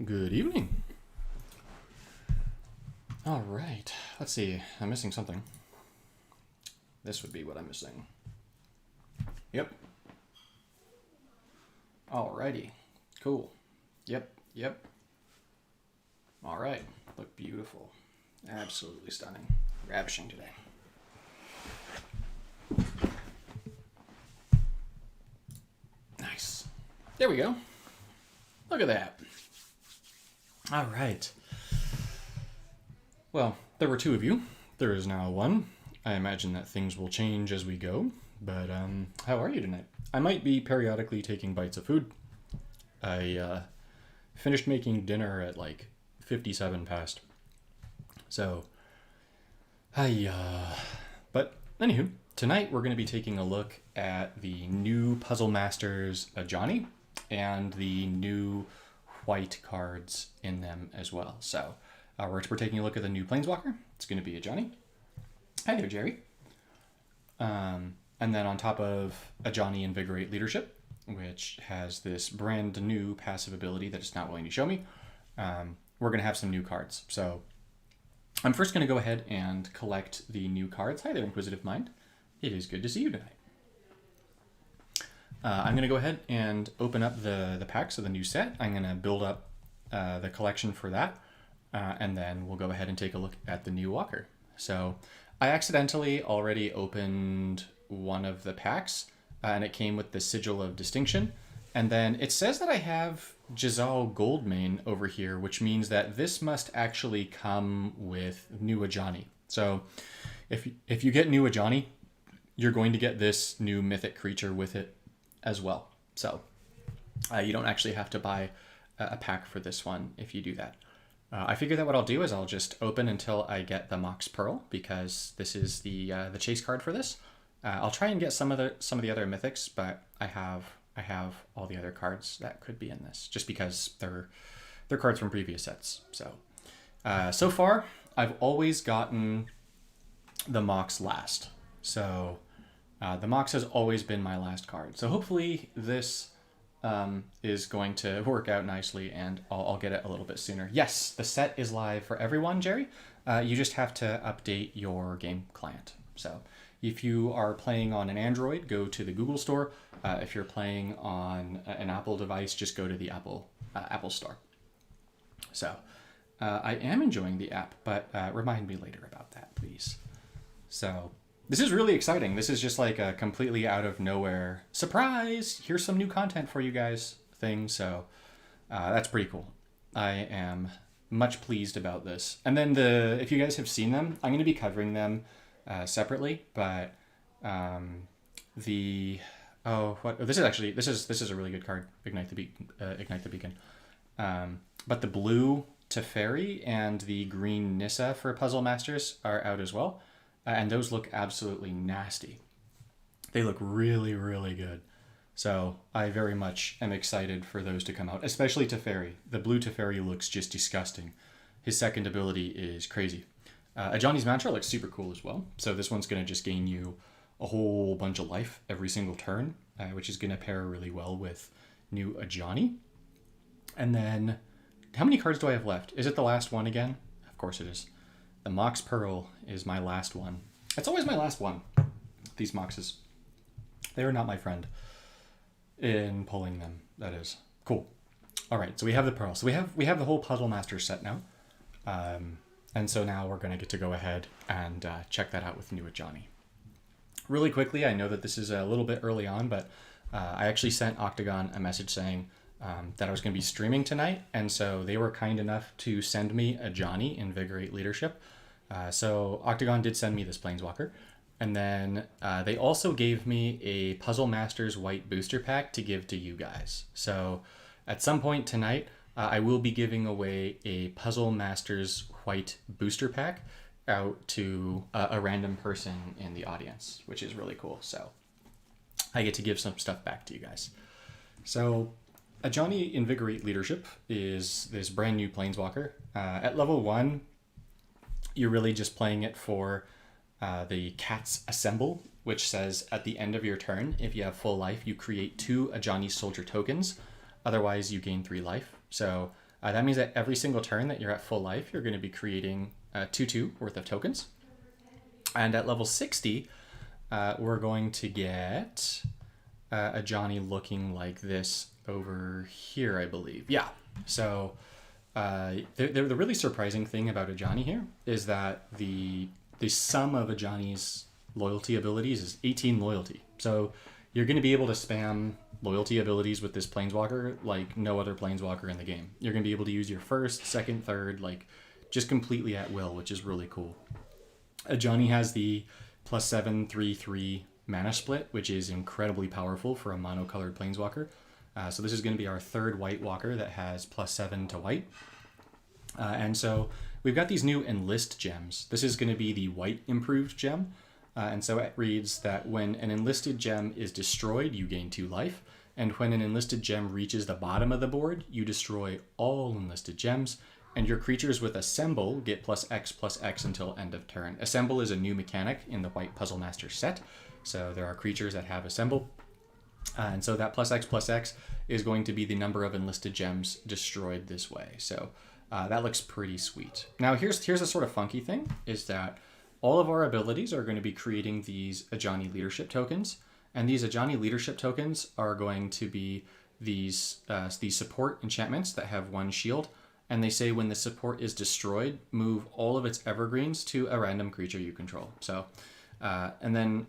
Good evening. All right, let's see. I'm missing something. This would be what I'm missing. Yep. Alrighty. Cool. Yep. All right. Look beautiful. Absolutely stunning. Ravishing today. Nice. There we go. Look at that. All right. Well, there were two of you. There is now one. I imagine that things will change as we go. But how are you tonight? I might be periodically taking bites of food. I finished making dinner at like 57 past. So, but anywho, tonight we're going to be taking a look at the new Puzzle Masters Ajani and the new white cards in them as well. So, we're taking a look at the new Planeswalker. It's going to be Ajani. Hi there, Jerry. And then on top of Ajani Invigorate Leadership, which has this brand new passive ability that it's not willing to show me, we're going to have some new cards. So I'm first going to go ahead and collect the new cards. Hi there, Inquisitive Mind. It is good to see you tonight. I'm going to go ahead and open up the packs of the new set. I'm going to build up the collection for that, and then we'll go ahead and take a look at the new Walker. So I accidentally already opened one of the packs, and it came with the Sigil of Distinction. And then it says that I have Jazal Goldmane over here, which means that this must actually come with new Ajani. So if you get new Ajani, you're going to get this new mythic creature with it as well. So you don't actually have to buy a pack for this one if you do that. I figure that what I'll do is I'll just open until I get the Mox Pearl, because this is the chase card for this. I'll try and get some of the other mythics, but I have all the other cards that could be in this, just because they're cards from previous sets. So so far I've always gotten the Mox last. So the Mox has always been my last card. So hopefully this is going to work out nicely, and I'll get it a little bit sooner. Yes, the set is live for everyone, Jerry. You just have to update your game client. So if you are playing on an Android, go to the Google Store. If you're playing on an Apple device, just go to the Apple Store. So I am enjoying the app, but remind me later about that, please. So this is really exciting. This is just like a completely out of nowhere surprise. Here's some new content for you guys thing. So that's pretty cool. I am much pleased about this. And then if you guys have seen them, I'm going to be covering them separately. But this is a really good card. Ignite the Beacon. But the blue Teferi and the green Nissa for Puzzle Masters are out as well. And those look absolutely nasty. They look really, really good. So I very much am excited for those to come out, especially Teferi. The blue Teferi looks just disgusting. His second ability is crazy. Ajani's Mantra looks super cool as well. So this one's going to just gain you a whole bunch of life every single turn, which is going to pair really well with new Ajani. And then, how many cards do I have left? Is it the last one again? Of course it is. The Mox Pearl is my last one. It's always my last one, these Moxes. They are not my friend in pulling them, that is. Cool. All right, so we have the Pearl. So we have the whole Puzzle Master set now. And so now we're going to get to go ahead and check that out with new Ajani. Really quickly, I know that this is a little bit early on, but I actually sent Octagon a message saying that I was going to be streaming tonight, and so they were kind enough to send me Ajani Invigorate Leadership. So Octagon did send me this Planeswalker, and then they also gave me a Puzzle Masters White booster pack to give to you guys. So at some point tonight, I will be giving away a Puzzle Masters White booster pack out to a random person in the audience, which is really cool. So I get to give some stuff back to you guys. So Ajani Invigorate Leadership is this brand new Planeswalker. At level 1, you're really just playing it for the Cat's Assemble, which says at the end of your turn, if you have full life, you create 2 Ajani Soldier tokens. Otherwise, you gain 3 life. So That means that every single turn that you're at full life, you're going to be creating 2/2 worth of tokens. And at level 60, we're going to get Ajani looking like this over here, I believe. Yeah. So the really surprising thing about Ajani here is that the sum of Ajani's loyalty abilities is 18 loyalty. So you're going to be able to spam loyalty abilities with this Planeswalker like no other Planeswalker in the game. You're going to be able to use your first, second, third, like just completely at will, which is really cool. Ajani has the +7/3/3 mana split, which is incredibly powerful for a monocolored Planeswalker. So this is going to be our third White Walker that has +7 to white. And so we've got these new Enlist gems. This is going to be the white improved gem. And so it reads that when an enlisted gem is destroyed, you gain 2 life. And when an enlisted gem reaches the bottom of the board, you destroy all enlisted gems. And your creatures with Assemble get +X/+X until end of turn. Assemble is a new mechanic in the White Puzzle Master set. So there are creatures that have Assemble. And so that +X/+X is going to be the number of enlisted gems destroyed this way. So that looks pretty sweet. Now here's a sort of funky thing, is that all of our abilities are going to be creating these Ajani leadership tokens. And these Ajani leadership tokens are going to be these support enchantments that have 1 shield. And they say when the support is destroyed, move all of its evergreens to a random creature you control. So, and then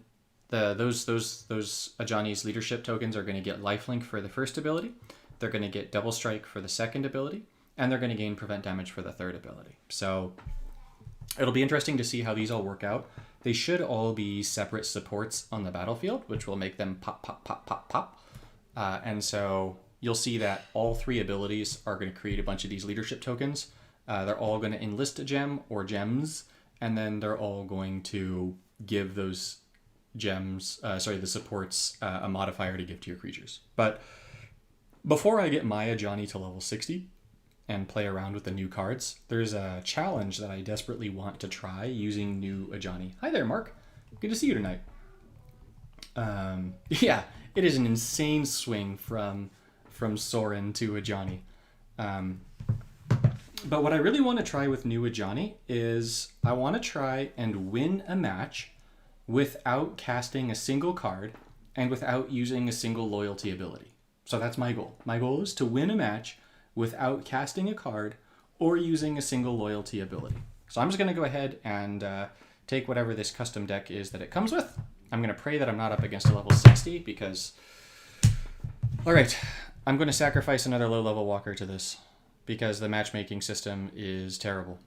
those Ajani's leadership tokens are going to get lifelink for the first ability. They're going to get double strike for the second ability, and they're going to gain prevent damage for the third ability. So it'll be interesting to see how these all work out. They should all be separate supports on the battlefield, which will make them pop, pop, pop, pop, pop. And so you'll see that all 3 abilities are going to create a bunch of these leadership tokens. They're all going to enlist a gem or gems, and then they're all going to give those gems, the supports, a modifier to give to your creatures. But before I get my Ajani to level 60 and play around with the new cards, there's a challenge that I desperately want to try using new Ajani. Hi there, Mark. Good to see you tonight. Yeah, it is an insane swing from Sorin to Ajani. But what I really want to try with new Ajani is I want to try and win a match without casting a single card and without using a single loyalty ability. So that's my goal. My goal is to win a match without casting a card or using a single loyalty ability. So I'm just going to go ahead and take whatever this custom deck is that it comes with. I'm going to pray that I'm not up against a level 60 because... All right, I'm going to sacrifice another low-level walker to this because the matchmaking system is terrible.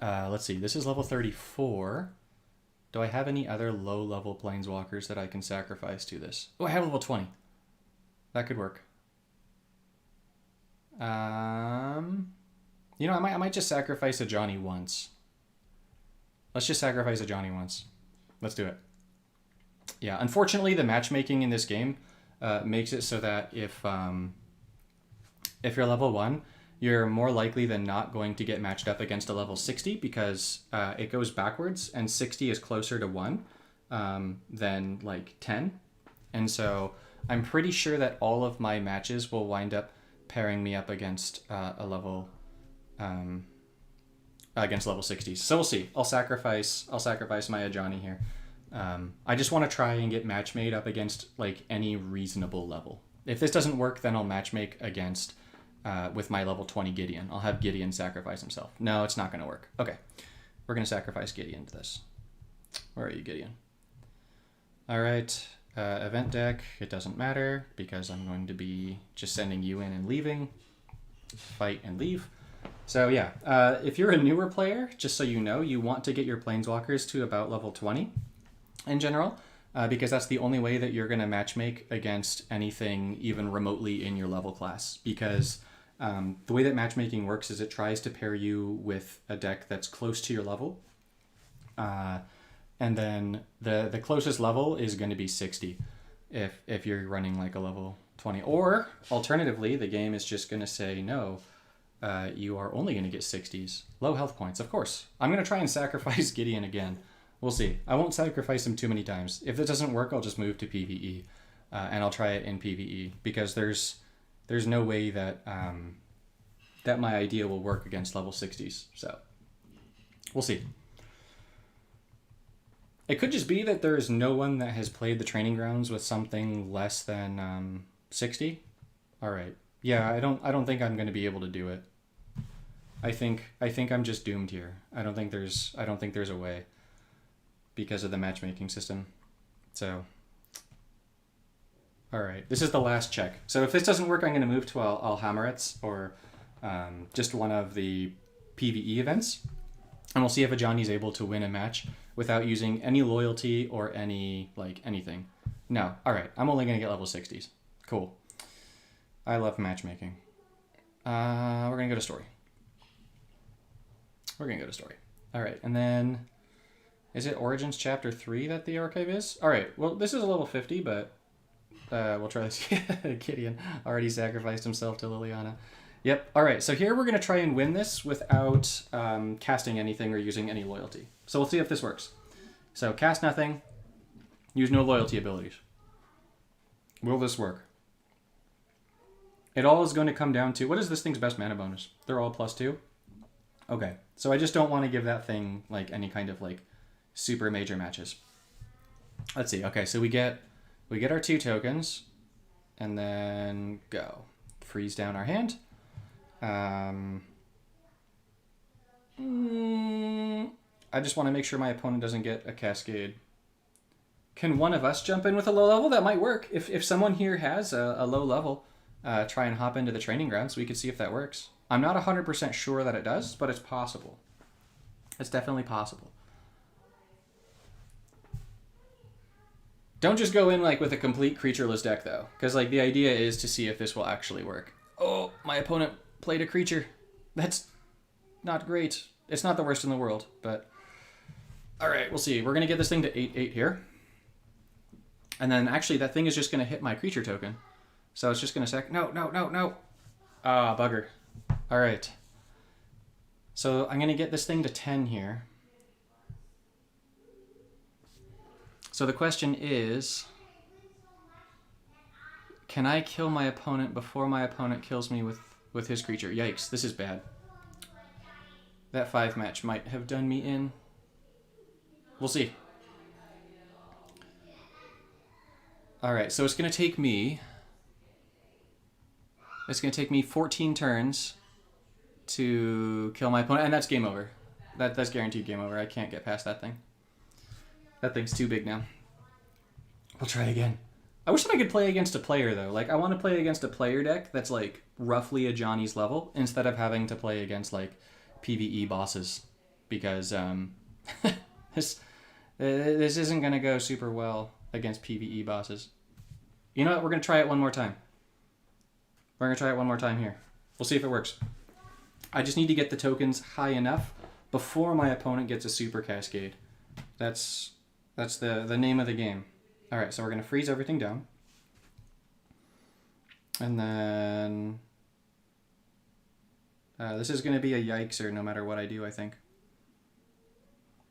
Let's see, this is level 34. Do I have any other low-level planeswalkers that I can sacrifice to this? Oh, I have level 20. That could work. You know, I might just sacrifice Ajani once. Let's just sacrifice Ajani once. Let's do it. Yeah, unfortunately, the matchmaking in this game makes it so that if you're level 1, you're more likely than not going to get matched up against a level 60 because it goes backwards, and 60 is closer to 1 than like 10. And so I'm pretty sure that all of my matches will wind up pairing me up against a level against level 60s. So we'll see. I'll sacrifice my Ajani here. I just want to try and get match made up against like any reasonable level. If this doesn't work, then I'll match make against with my level 20 Gideon. I'll have Gideon sacrifice himself. No, it's not going to work. Okay, we're going to sacrifice Gideon to this. Where are you, Gideon? All right, event deck. It doesn't matter because I'm going to be just sending you in and leaving. Fight and leave. So yeah, if you're a newer player, just so you know, you want to get your planeswalkers to about level 20 in general, because that's the only way that you're going to matchmake against anything even remotely in your level class. Because the way that matchmaking works is it tries to pair you with a deck that's close to your level. And then the closest level is going to be 60 if you're running like a level 20. Or alternatively, the game is just going to say, no, you are only going to get 60s. Low health points, of course. I'm going to try and sacrifice Gideon again. We'll see. I won't sacrifice him too many times. If it doesn't work, I'll just move to PvE. And I'll try it in PvE. Because there's no way that that my idea will work against level 60s. So we'll see. It could just be that there is no one that has played the training grounds with something less than 60. All right. Yeah, I don't think I'm going to be able to do it. I think I'm just doomed here. I don't think there's a way because of the matchmaking system. So all right, this is the last check. So if this doesn't work, I'm going to move to Alhammarets or just one of the PvE events. And we'll see if Ajani's able to win a match without using any loyalty or any, anything. No. All right, I'm only going to get level 60s. Cool. I love matchmaking. We're going to go to story. All right, and then is it Origins Chapter 3 that the archive is? All right, well, this is a level 50, but we'll try this. Gideon already sacrificed himself to Liliana. Yep. All right. So here we're going to try and win this without casting anything or using any loyalty. So we'll see if this works. So cast nothing. Use no loyalty abilities. Will this work? It all is going to come down to, what is this thing's best mana bonus? They're all +2? Okay. So I just don't want to give that thing any kind of super major matches. Let's see. Okay. So we get our 2 tokens and then go. Freeze down our hand. I just want to make sure my opponent doesn't get a cascade. Can one of us jump in with a low level? That might work. If someone here has a low level, try and hop into the training grounds. We could see if that works. I'm not 100% sure that it does, but it's possible. It's definitely possible. Don't just go in with a complete creatureless deck though, because the idea is to see if this will actually work. Oh, my opponent played a creature. That's not great. It's not the worst in the world, but all right, we'll see. We're going to get this thing to 8/8 here. And then actually that thing is just going to hit my creature token. So it's just going to No. Ah, bugger. All right. So I'm going to get this thing to 10 here. So the question is, can I kill my opponent before my opponent kills me with his creature? Yikes, this is bad. That 5 match might have done me in. We'll see. All right, so it's going to take me 14 turns to kill my opponent, and that's game over. That's guaranteed game over. I can't get past that thing. That thing's too big now. We'll try again. I wish that I could play against a player, though. I want to play against a player deck that's, roughly Ajani's level, instead of having to play against, PvE bosses. Because, this isn't going to go super well against PvE bosses. You know what? We're going to try it one more time. We're going to try it one more time here. We'll see if it works. I just need to get the tokens high enough before my opponent gets a super cascade. That's the name of the game. All right, so we're going to freeze everything down. And then this is going to be a yikes-er no matter what I do, I think.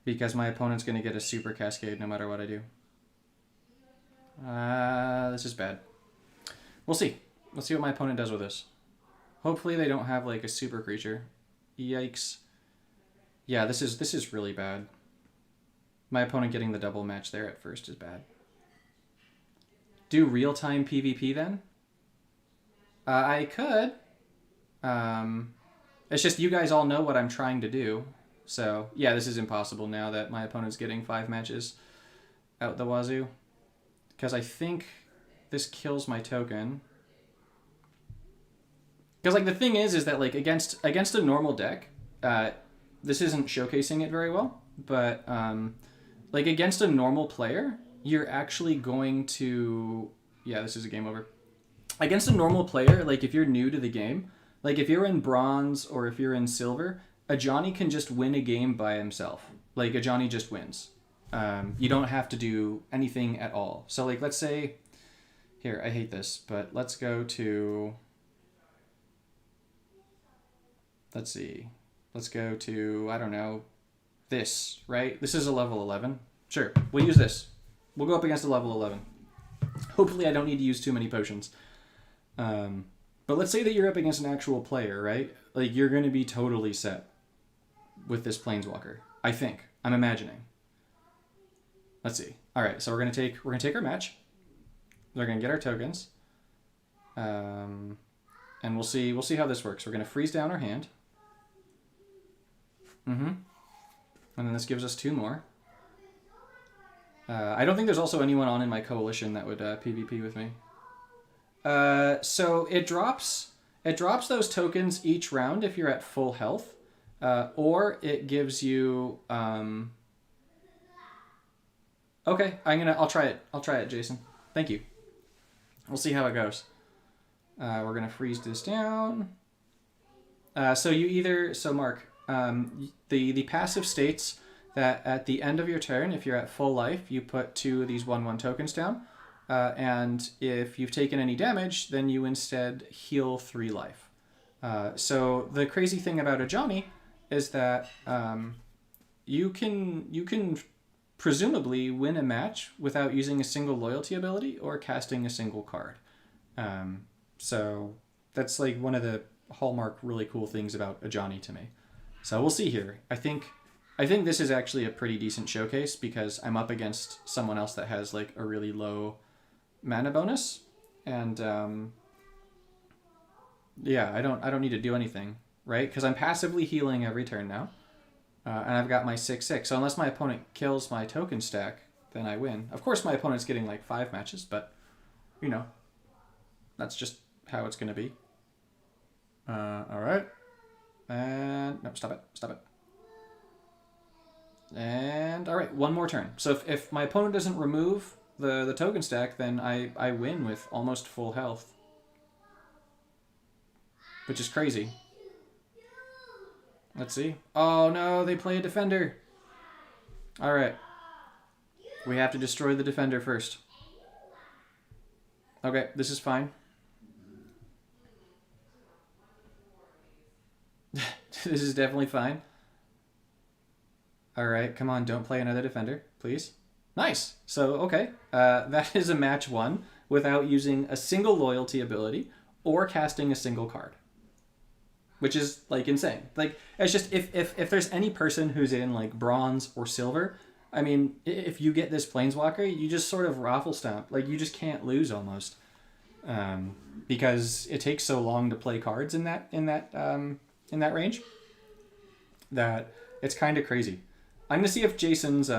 Because my opponent's going to get a super cascade no matter what I do. This is bad. We'll see. Let's see what my opponent does with this. Hopefully they don't have a super creature. Yikes. Yeah, this is really bad. My opponent getting the double match there at first is bad. Do real-time PvP then? I could. It's just you guys all know what I'm trying to do. So, yeah, this is impossible now that my opponent's getting 5 matches out the wazoo. Because I think this kills my token. Because, the thing is that, against a normal deck, this isn't showcasing it very well, but, against a normal player, you're actually going to... Yeah, this is a game over. Against a normal player, if you're new to the game, if you're in bronze or if you're in silver, Ajani can just win a game by himself. Ajani just wins. You don't have to do anything at all. So, let's say... Here, I hate this, but let's go to... Let's see. Let's go to, I don't know, this, right? This is a level 11. Sure, we'll use this. We'll go up against a level 11. Hopefully I don't need to use too many potions. But But let's say that you're up against an actual player, right? Like, you're going to be totally set with this Planeswalker. I think. I'm imagining. Let's see. All right, so we're gonna take our match. We're gonna get our tokens, and we'll see how this works. We're gonna freeze down our hand. And then this gives us 2 more. I don't think there's also anyone on in my coalition that would PvP with me. So it drops those tokens each round if you're at full health, or it gives you. Okay, I'll try it, Jason. Thank you. We'll see how it goes. We're gonna freeze this down. So Mark, the passive states that at the end of your turn, if you're at full life, you put 2 of these 1/1 tokens down, and if you've taken any damage, then you instead heal 3 life. So the crazy thing about Ajani is that you can presumably win a match without using a single loyalty ability or casting a single card. So that's like one of the hallmark really cool things about Ajani to me. So we'll see here. I think this is actually a pretty decent showcase because I'm up against someone else that has like a really low mana bonus, and yeah, I don't need to do anything, right? Because I'm passively healing every turn now. And I've got my 6/6. So unless my opponent kills my token stack, then I win. Of course, my opponent's getting like 5 matches, but, you know, that's just how it's going to be. All right. And, no, stop it. And, all right, 1 more turn. So if my opponent doesn't remove the token stack, then I win with almost full health. Which is crazy. Let's see. Oh no, they play a defender. All right. We have to destroy the defender first. Okay, this is fine. This is definitely fine. All right, come on, don't play another defender, please. Nice. So, okay. That is a match 1 without using a single loyalty ability or casting a single card. Which is, like, insane. Like, it's just, if there's any person who's in, like, bronze or silver, I mean, if you get this Planeswalker, you just sort of raffle stomp. Like, you just can't lose, almost. Because it takes so long to play cards in that range that it's kind of crazy. I'm gonna see if Jason's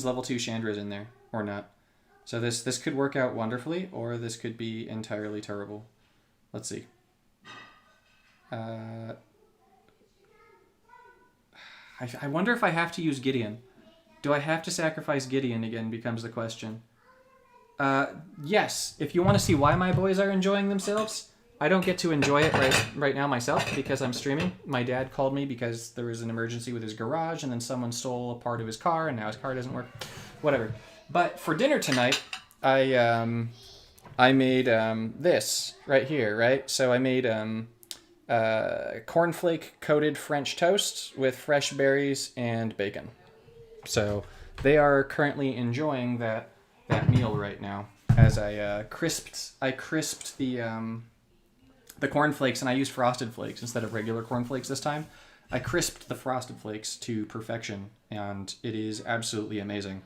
level 2 Chandra is in there or not. So this could work out wonderfully, or this could be entirely terrible. Let's see. I wonder if I have to use Gideon. Do I have to sacrifice Gideon again becomes the question. Yes, if you want to see why my boys are enjoying themselves, I don't get to enjoy it right now myself because I'm streaming. My dad called me because there was an emergency with his garage and then someone stole a part of his car and now his car doesn't work. Whatever. But for dinner tonight, I made this right here, right? So I made cornflake coated French toast with fresh berries and bacon. So they are currently enjoying that meal right now as I crisped the cornflakes, and I used frosted flakes instead of regular cornflakes this time. I crisped the frosted flakes to perfection, and it is absolutely amazing.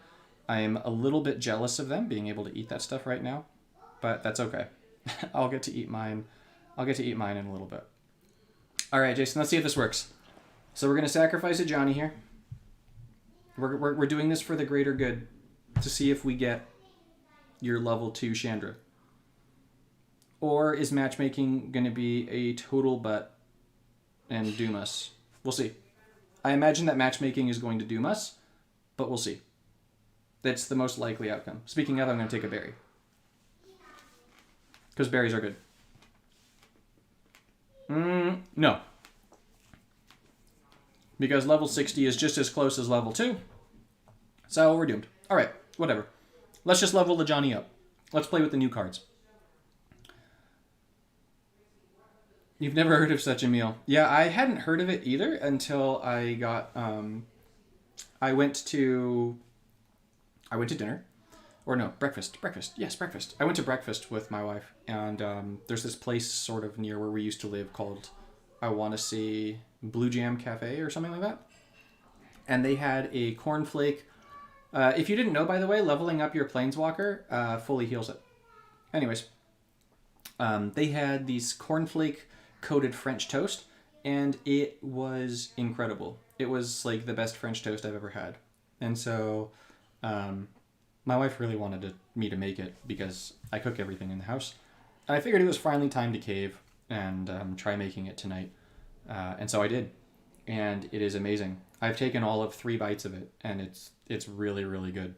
I am a little bit jealous of them being able to eat that stuff right now, but that's okay. I'll get to eat mine. I'll get to eat mine in a little bit. All right, Jason, let's see if this works. So we're going to sacrifice Ajani here. We're doing this for the greater good to see if we get your level 2 Chandra. Or is matchmaking going to be a total butt and doom us? We'll see. I imagine that matchmaking is going to doom us, but we'll see. That's the most likely outcome. Speaking of, I'm going to take a berry. Because berries are good. No. Because level 60 is just as close as level 2. So we're doomed. Alright, whatever. Let's just level the Johnny up. Let's play with the new cards. You've never heard of such a meal. Yeah, I hadn't heard of it either until I got... I went to dinner, or no, breakfast. Yes, breakfast. I went to breakfast with my wife, and there's this place sort of near where we used to live called, I want to say, Blue Jam Cafe or something like that. And they had a cornflake. If you didn't know, by the way, leveling up your Planeswalker fully heals it. Anyways, they had these cornflake coated French toast, and it was incredible. It was like the best French toast I've ever had. And so my wife really wanted me to make it because I cook everything in the house. And I figured it was finally time to cave and try making it tonight. And so I did. And it is amazing. I've taken all of 3 bites of it, and it's really, really good.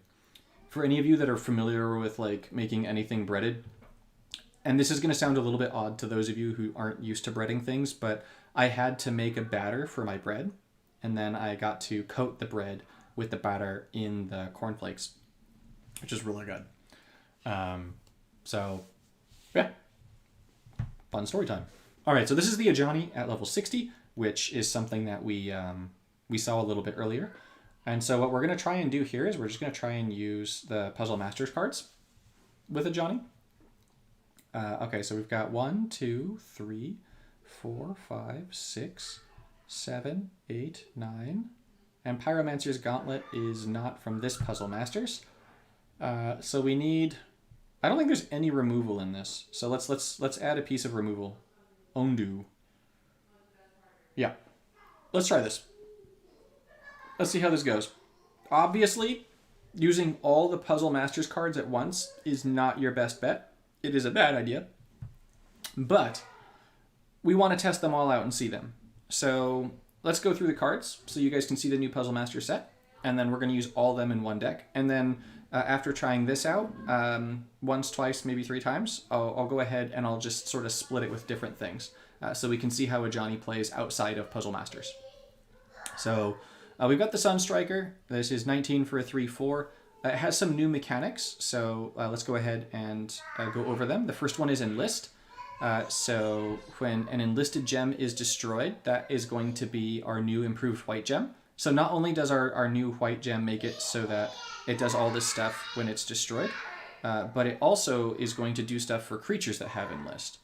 For any of you that are familiar with like making anything breaded, and this is going to sound a little bit odd to those of you who aren't used to breading things, but I had to make a batter for my bread, and then I got to coat the bread with the batter in the cornflakes, which is really good. So, yeah, fun story time. All right, so this is the Ajani at level 60, which is something that we saw a little bit earlier. And so what we're going to try and do here is we're just going to try and use the Puzzle Masters cards with Ajani. Okay, so we've got 1, 2, 3, 4, 5, 6, 7, 8, 9. And Pyromancer's Gauntlet is not from this Puzzle Masters. So we need... I don't think there's any removal in this. So let's add a piece of removal. Undo. Yeah. Let's try this. Let's see how this goes. Obviously, using all the Puzzle Masters cards at once is not your best bet. It is a bad idea. But we want to test them all out and see them. So let's go through the cards so you guys can see the new Puzzle Master set. And then we're going to use all of them in one deck. And then after trying this out, once, twice, maybe 3 times, I'll go ahead and I'll just sort of split it with different things. So we can see how Ajani plays outside of Puzzle Masters. So we've got the Sunstriker. This is 19 for a 3/4. It has some new mechanics, so let's go ahead and go over them. The first one is Enlist. So when an enlisted gem is destroyed, that is going to be our new improved white gem. So not only does our new white gem make it so that it does all this stuff when it's destroyed, but it also is going to do stuff for creatures that have Enlist.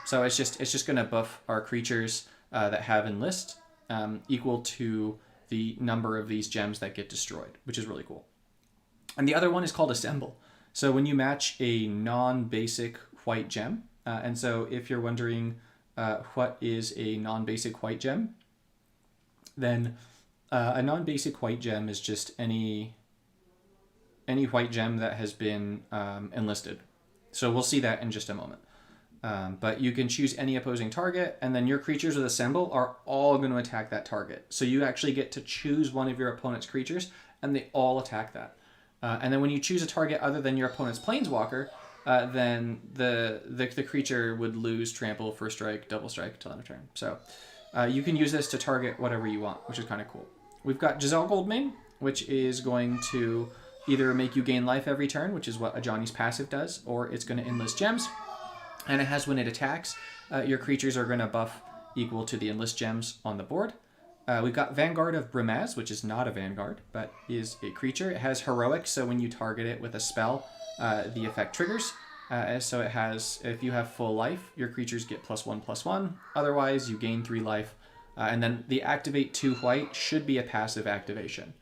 So it's just going to buff our creatures that have Enlist equal to the number of these gems that get destroyed, which is really cool. And the other one is called Assemble. So when you match a non-basic white gem, and so if you're wondering what is a non-basic white gem, then a non-basic white gem is just any white gem that has been enlisted. So we'll see that in just a moment. But you can choose any opposing target, and then your creatures with Assemble are all going to attack that target. So you actually get to choose one of your opponent's creatures, and they all attack that. And then when you choose a target other than your opponent's Planeswalker, then the creature would lose Trample, First Strike, Double Strike till end of turn. So you can use this to target whatever you want, which is kind of cool. We've got Giselle Goldmane, which is going to either make you gain life every turn, which is what Ajani's passive does, or it's going to enlist gems. And it has when it attacks, your creatures are going to buff equal to the enlist gems on the board. We've got Vanguard of Brimaz, which is not a Vanguard, but is a creature. It has Heroic, so when you target it with a spell, the effect triggers. So it has, if you have full life, your creatures get +1/+1. Otherwise, you gain 3 life. And then the Activate 2 white should be a passive activation.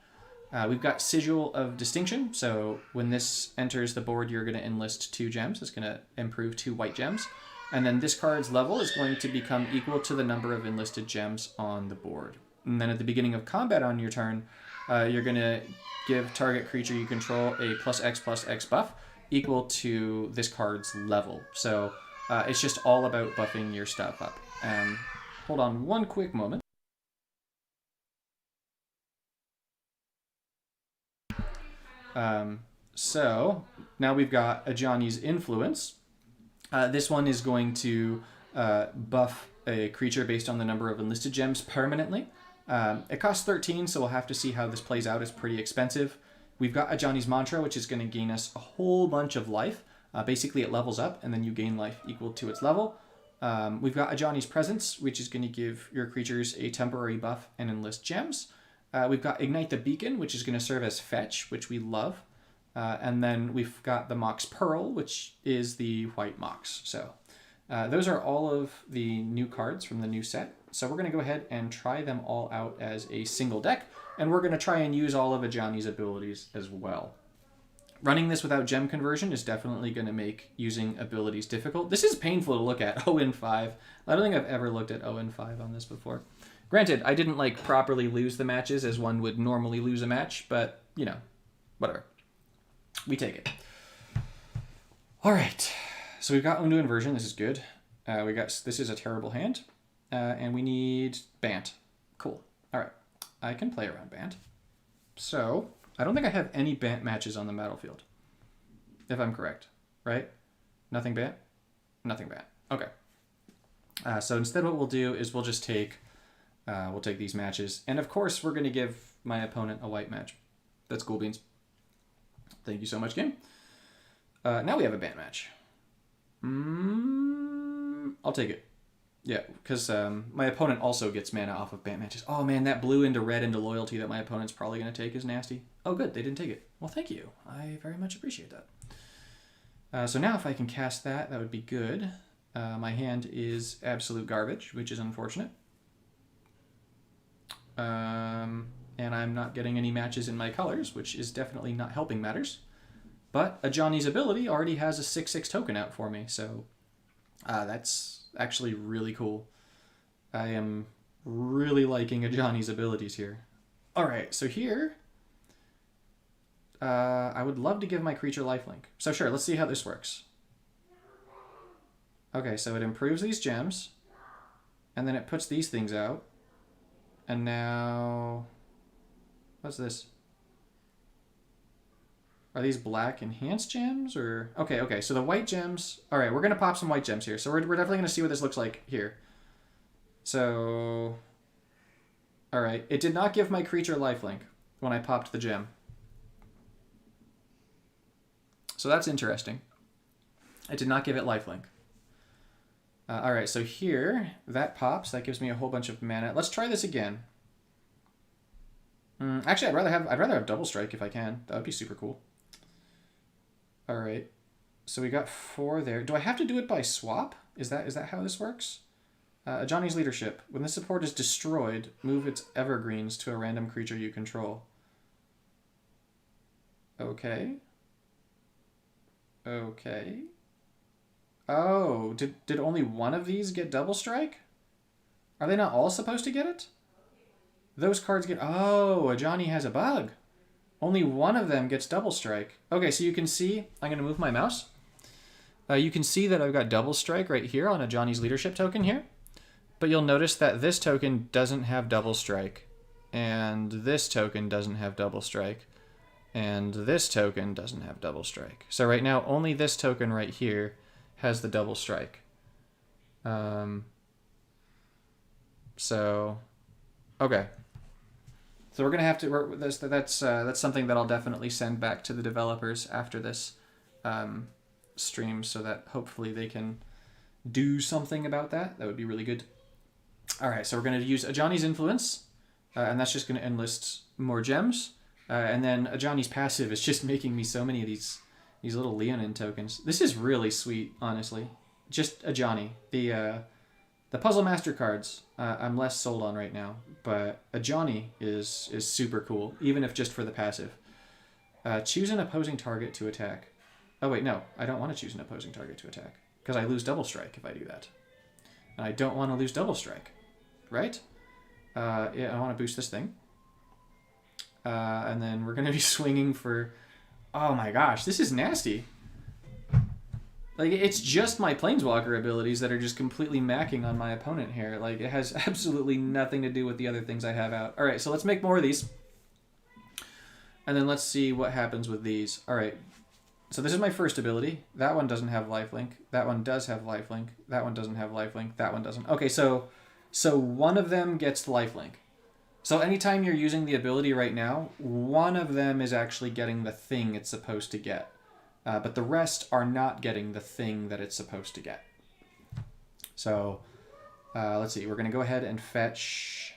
We've got Sigil of Distinction, so when this enters the board, you're going to enlist 2 gems. It's going to improve 2 white gems. And then this card's level is going to become equal to the number of enlisted gems on the board. And then at the beginning of combat on your turn, you're going to give target creature you control a +X/+X buff equal to this card's level. So it's just all about buffing your stuff up. Hold on one quick moment. So now we've got Ajani's Influence. This one is going to buff a creature based on the number of enlisted gems permanently. It costs 13, so we'll have to see how this plays out. It's pretty expensive. We've got Ajani's Mantra, which is going to gain us a whole bunch of life. Basically, it levels up, and then you gain life equal to its level. We've got Ajani's Presence, which is going to give your creatures a temporary buff and enlist gems. We've got Ignite the Beacon, which is going to serve as fetch, which we love. And then we've got the Mox Pearl, which is the white Mox. So those are all of the new cards from the new set. So we're going to go ahead and try them all out as a single deck. And we're going to try and use all of Ajani's abilities as well. Running this without gem conversion is definitely going to make using abilities difficult. This is painful to look at, 0-5. I don't think I've ever looked at 0-5 on this before. Granted, I didn't like properly lose the matches as one would normally lose a match, but, you know, whatever. We take it. All right. So we've got Undu Inversion. This is good. This is a terrible hand. And we need Bant. Cool. All right. I can play around Bant. So I don't think I have any Bant matches on the battlefield, if I'm correct, right? Nothing Bant? Nothing Bant. Okay. So instead what we'll do is we'll just take these matches. And of course, we're going to give my opponent a white match. That's cool beans. Thank you so much, game. Now we have a Bant match. I'll take it. Yeah, because my opponent also gets mana off of Bant matches. Oh man, that blue into red into loyalty that my opponent's probably going to take is nasty. Oh good, they didn't take it. Well, thank you. I very much appreciate that. So now if I can cast that, that would be good. My hand is absolute garbage, which is unfortunate. And I'm not getting any matches in my colors, which is definitely not helping matters. But Ajani's ability already has a 6/6 token out for me, so that's actually really cool. I am really liking Ajani's abilities here. All right, so here, I would love to give my creature lifelink. So sure, let's see how this works. Okay, so it improves these gems, and then it puts these things out. And now, what's this? Are these black enhanced gems or? Okay, so the white gems. All right, we're going to pop some white gems here. So we're definitely going to see what this looks like here. So, all right. It did not give my creature lifelink when I popped the gem. So that's interesting. It did not give it lifelink. All right, so here, that pops. That gives me a whole bunch of mana. Let's try this again. Actually, I'd rather have double strike if I can. That would be super cool. All right, so we got 4 there. Do I have to do it by swap? Is that how this works? Ajani's Leadership. When this support is destroyed, move its evergreens to a random creature you control. Okay. Okay. Oh, did only one of these get double strike? Are they not all supposed to get it? Those cards get... Oh, Ajani has a bug. Only one of them gets double strike. Okay, so you can see... I'm going to move my mouse. You can see that I've got double strike right here on Ajani's Leadership token here. But you'll notice that this token doesn't have double strike. And this token doesn't have double strike. And this token doesn't have double strike. So right now, only this token right here has the double strike. So, okay. So we're gonna have to. That's something that I'll definitely send back to the developers after this stream, so that hopefully they can do something about that. That would be really good. All right, so we're gonna use Ajani's Influence, and that's just gonna enlist more gems. And then Ajani's passive is just making me so many of these little Leonin tokens. This is really sweet, honestly. Just Ajani. The Puzzle Master cards, I'm less sold on right now, but Ajani is super cool, even if just for the passive. Choose an opposing target to attack. Oh wait, no, I don't want to choose an opposing target to attack, because I lose double strike if I do that. And I don't want to lose double strike, right? Yeah, I want to boost this thing. And then we're going to be swinging for... Oh my gosh, this is nasty. Like, it's just my Planeswalker abilities that are just completely macking on my opponent here. Like, it has absolutely nothing to do with the other things I have out. All right, so let's make more of these. And then let's see what happens with these. All right, so this is my first ability. That one doesn't have lifelink. That one does have lifelink. That one doesn't have lifelink. That one doesn't. Okay, so one of them gets lifelink. So anytime you're using the ability right now, one of them is actually getting the thing it's supposed to get. But the rest are not getting the thing that it's supposed to get. So let's see. We're going to go ahead and fetch...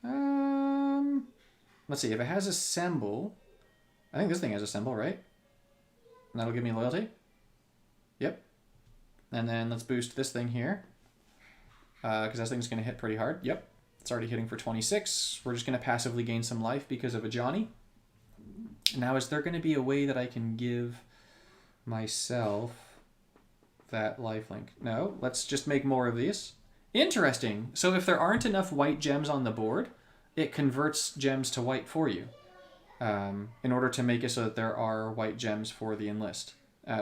let's see. If it has Assemble, I think this thing has a symbol, right? And that'll give me loyalty. Yep. And then let's boost this thing here. Because this thing's going to hit pretty hard. Yep. It's already hitting for 26. We're just going to passively gain some life because of Ajani. Now, is there going to be a way that I can give myself that lifelink? No. Let's just make more of these. Interesting. So if there aren't enough white gems on the board, it converts gems to white for you. In order to make it so that there are white gems for the enlist,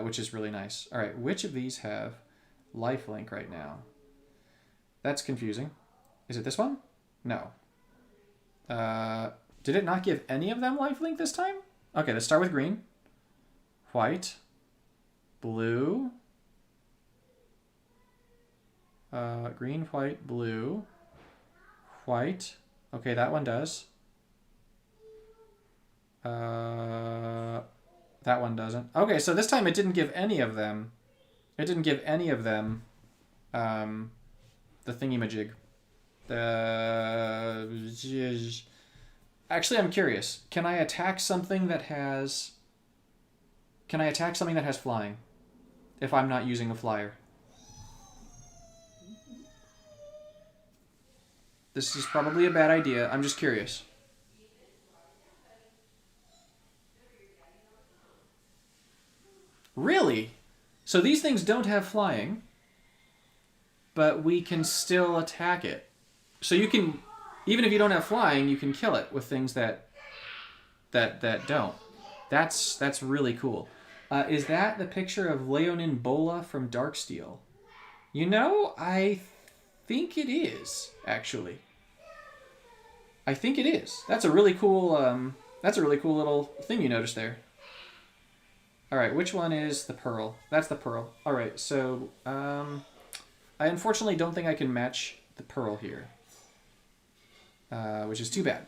which is really nice. All right, which of these have lifelink right now? That's confusing. Is it this one? No. Did it not give any of them lifelink this time? Okay, let's start with green. White. Blue. Green, white, blue. White. Okay, that one does. That one doesn't. Okay, so this time it didn't give any of them. It didn't give any of them the thingy-majig. Actually, I'm curious. Can I attack something that has... Can I attack something that has flying if I'm not using a flyer? This is probably a bad idea. I'm just curious. Really? So these things don't have flying, but we can still attack it. So you can, even if you don't have flying, you can kill it with things that don't. That's really cool. Is that the picture of Leonin Bola from Darksteel? You know, I think it is, actually. I think it is. That's a really cool little thing you noticed there. All right, which one is the pearl? That's the pearl. All right, so I unfortunately don't think I can match the pearl here, which is too bad.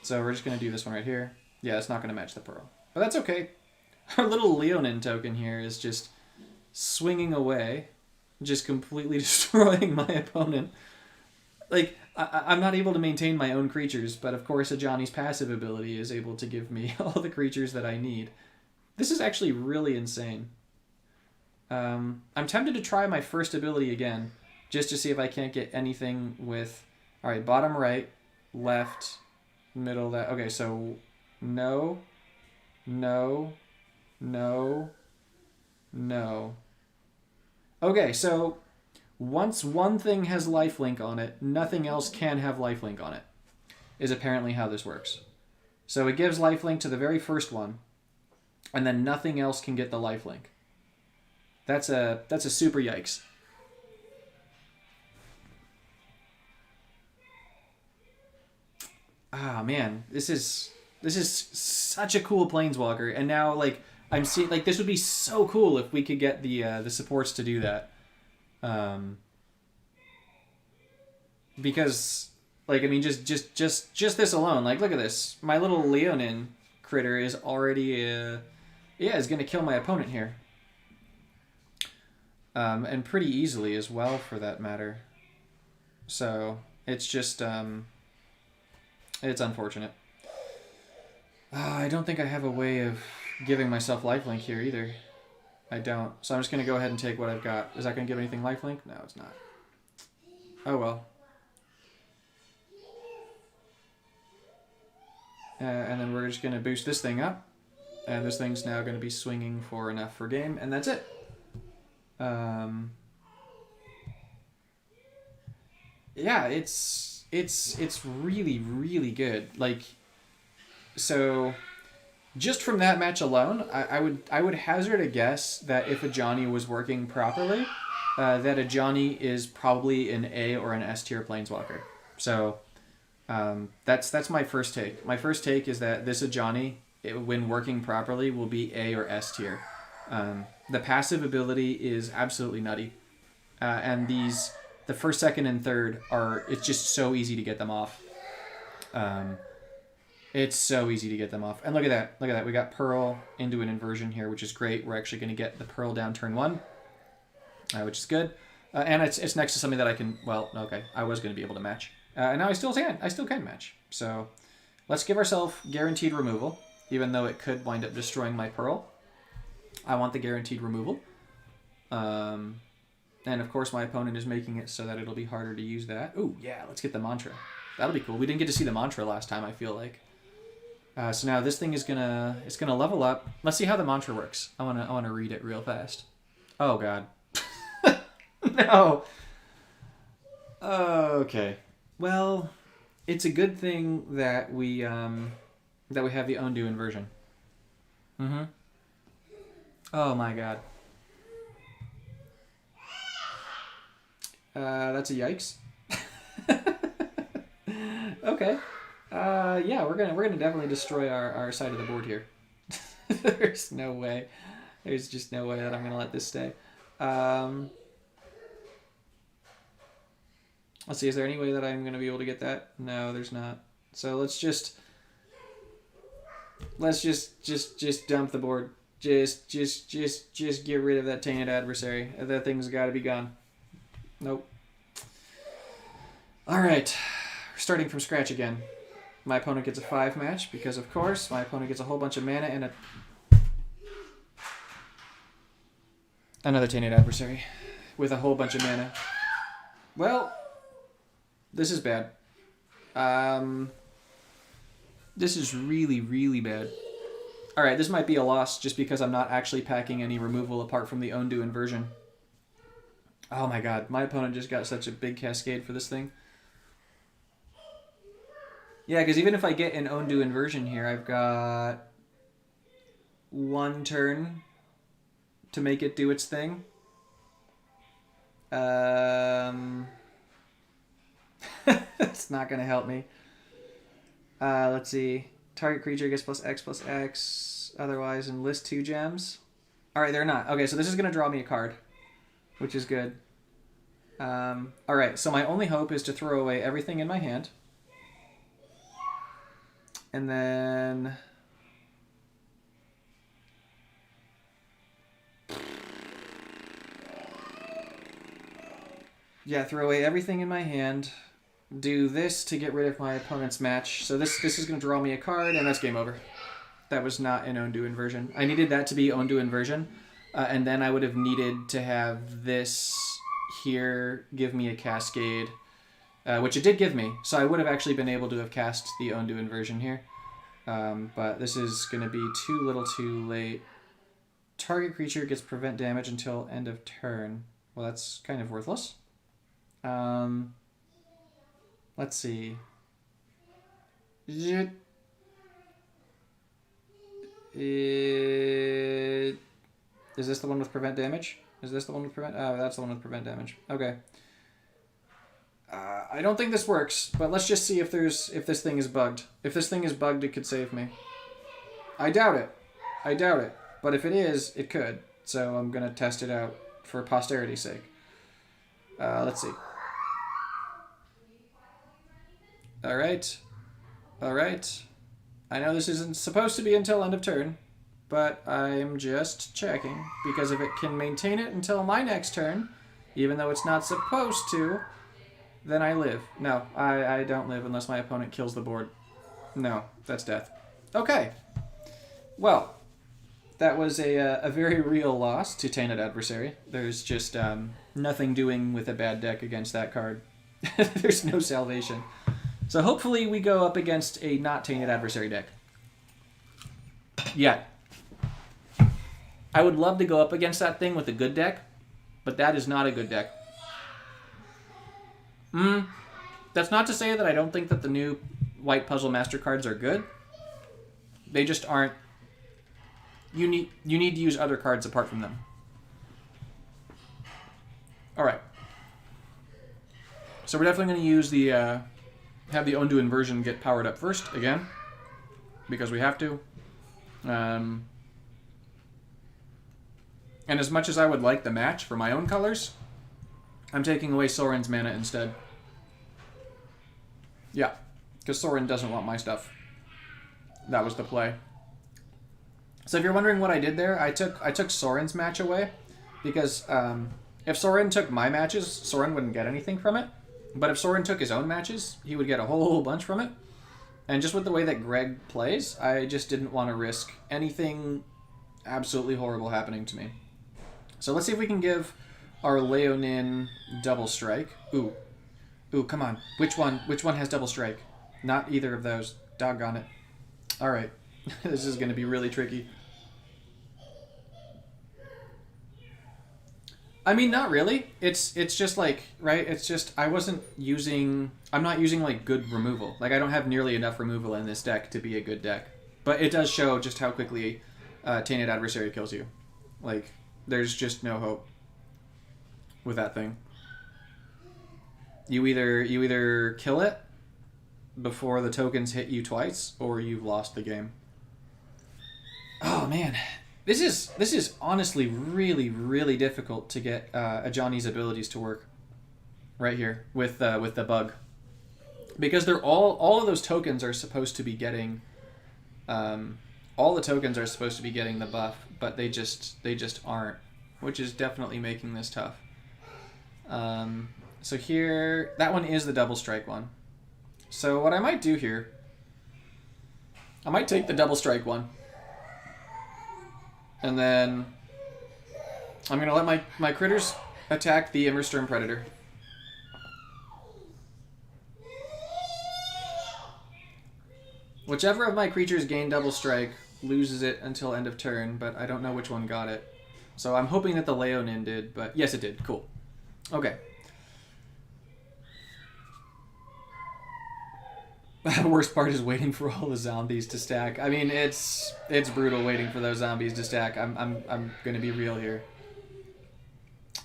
So we're just going to do this one right here. Yeah, it's not going to match the pearl. But that's okay. Our little Leonin token here is just swinging away, just completely destroying my opponent. Like, I'm not able to maintain my own creatures, but of course Ajani's passive ability is able to give me all the creatures that I need. This is actually really insane. I'm tempted to try my first ability again, just to see if I can't get anything with... All right, bottom right, left, middle, that... Okay, so no, no, no, no. Okay, so once one thing has lifelink on it, nothing else can have lifelink on it, is apparently how this works. So it gives lifelink to the very first one, and then nothing else can get the lifelink. That's a super yikes. Ah, man, this is such a cool Planeswalker, and now like I'm seeing like this would be so cool if we could get the supports to do that. Because like I mean just this alone, like look at this. My little Leonin critter is already is going to kill my opponent here. And pretty easily as well, for that matter. So, it's just, it's unfortunate. I don't think I have a way of giving myself lifelink here either. I don't. So I'm just going to go ahead and take what I've got. Is that going to give anything lifelink? No, it's not. Oh well. And then we're just going to boost this thing up. And this thing's now going to be swinging for enough for game, and that's it. Yeah, it's really, really good. Like, so just from that match alone, I would hazard a guess that if Ajani was working properly, that Ajani is probably an A or an S tier Planeswalker. So that's my first take. My first take is that this Ajani, when working properly, will be A or S tier. The passive ability is absolutely nutty. And the first, second, and third it's just so easy to get them off. It's so easy to get them off. And look at that. Look at that. We got Pearl into an inversion here, which is great. We're actually going to get the Pearl down turn 1, which is good. And it's next to something that I can, well, okay, I was going to be able to match. And now I still can match. So let's give ourselves guaranteed removal. even though it could wind up destroying my Pearl. I want the guaranteed removal. And of course my opponent is making it so that it'll be harder to use that. Ooh, yeah, let's get the mantra. That'll be cool. We didn't get to see the mantra last time, I feel like. So now this thing is gonna level up. Let's see how the mantra works. I wanna read it real fast. Oh god. No. Okay. Well, it's a good thing that we have the undo inversion. Mm-hmm. Oh my god. That's a yikes. Okay. Yeah, we're gonna definitely destroy our side of the board here. There's no way. There's just no way that I'm gonna let this stay. Let's see, is there any way that I'm gonna be able to get that? No, there's not. So let's just dump the board. Just get rid of that tainted adversary. That thing's gotta be gone. Nope. Alright. We're starting from scratch again. My opponent gets a 5 match because, of course, my opponent gets a whole bunch of mana and another tainted adversary with a whole bunch of mana. Well, this is bad. This is really, really bad. Alright, this might be a loss just because I'm not actually packing any removal apart from the undo inversion. Oh my god, my opponent just got such a big cascade for this thing. Yeah, because even if I get an undo inversion here, I've got 1 turn to make it do its thing. It's not going to help me. Let's see. Target creature gets +X/+X. Otherwise, enlist 2 gems. Alright, they're not. Okay, so this is going to draw me a card, which is good. Alright, so my only hope is to throw away everything in my hand. And then... yeah, throw away everything in my hand. Do this to get rid of my opponent's match. So this is going to draw me a card, and that's game over. That was not an undo inversion. I needed that to be undo inversion, and then I would have needed to have this here give me a cascade, which it did give me. So I would have actually been able to have cast the undo inversion here. But this is going to be too little too late. Target creature gets prevent damage until end of turn. Well, that's kind of worthless. Let's see. Is this the one with prevent damage? Is this the one with prevent? Oh, that's the one with prevent damage. Okay. I don't think this works, but let's just see if this thing is bugged. If this thing is bugged, it could save me. I doubt it. I doubt it. But if it is, it could. So I'm going to test it out for posterity's sake. Let's see. Alright. Alright. I know this isn't supposed to be until end of turn, but I'm just checking, because if it can maintain it until my next turn, even though it's not supposed to, then I live. No, I don't live unless my opponent kills the board. No, that's death. Okay. Well, that was a very real loss to Tainted Adversary. There's just nothing doing with a bad deck against that card. There's no salvation. So hopefully we go up against a not Tainted Adversary deck. Yeah. I would love to go up against that thing with a good deck, but that is not a good deck. That's not to say that I don't think that the new White Puzzle Master cards are good. They just aren't. You need to use other cards apart from them. Alright. So we're definitely going to use the... have the undo inversion get powered up first, again. Because we have to. And as much as I would like the match for my own colors, I'm taking away Soren's mana instead. Yeah, because Soren doesn't want my stuff. That was the play. So if you're wondering what I did there, I took Soren's match away, because if Soren took my matches, Soren wouldn't get anything from it. But if Soren took his own matches, he would get a whole bunch from it. And just with the way that Greg plays, I just didn't want to risk anything absolutely horrible happening to me. So let's see if we can give our Leonin double strike. Ooh. Ooh, come on. Which one has double strike? Not either of those. Doggone it. Alright. This is going to be really tricky. I mean, not really. It's just like, right? It's just, I'm not using like good removal. Like, I don't have nearly enough removal in this deck to be a good deck. But it does show just how quickly Tainted Adversary kills you. Like, there's just no hope with that thing. You either kill it before the tokens hit you twice, or you've lost the game. Oh man, this is honestly really, really difficult to get Ajani's abilities to work right here with the bug, because they're all of those tokens are supposed to be getting all the tokens are supposed to be getting the buff, but they just aren't, which is definitely making this tough. So here, that one is the double strike one. So what I might do here, I might take the double strike one. And then I'm going to let my critters attack the Immersturm Predator. Whichever of my creatures gain double strike loses it until end of turn, but I don't know which one got it. So I'm hoping that the Leonin did, but yes, it did. Cool. Okay. The worst part is waiting for all the zombies to stack. I mean, it's brutal waiting for those zombies to stack. I'm gonna be real here.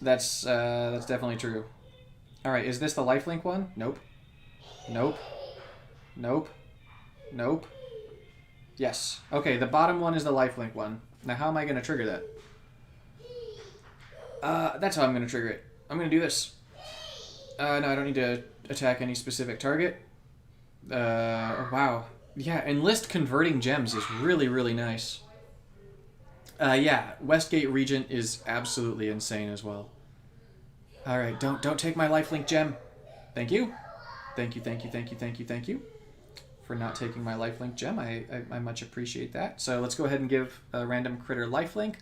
That's definitely true. All right, is this the lifelink one? Nope. Nope. Nope. Nope. Yes. Okay, the bottom one is the lifelink one. Now, how am I gonna trigger that? That's how I'm gonna trigger it. I'm gonna do this. No, I don't need to attack any specific target. Wow. Yeah, enlist converting gems is really, really nice. Yeah, Westgate Regent is absolutely insane as well. Alright, don't take my lifelink gem. Thank you. Thank you for not taking my lifelink gem. I much appreciate that. So let's go ahead and give a random critter lifelink.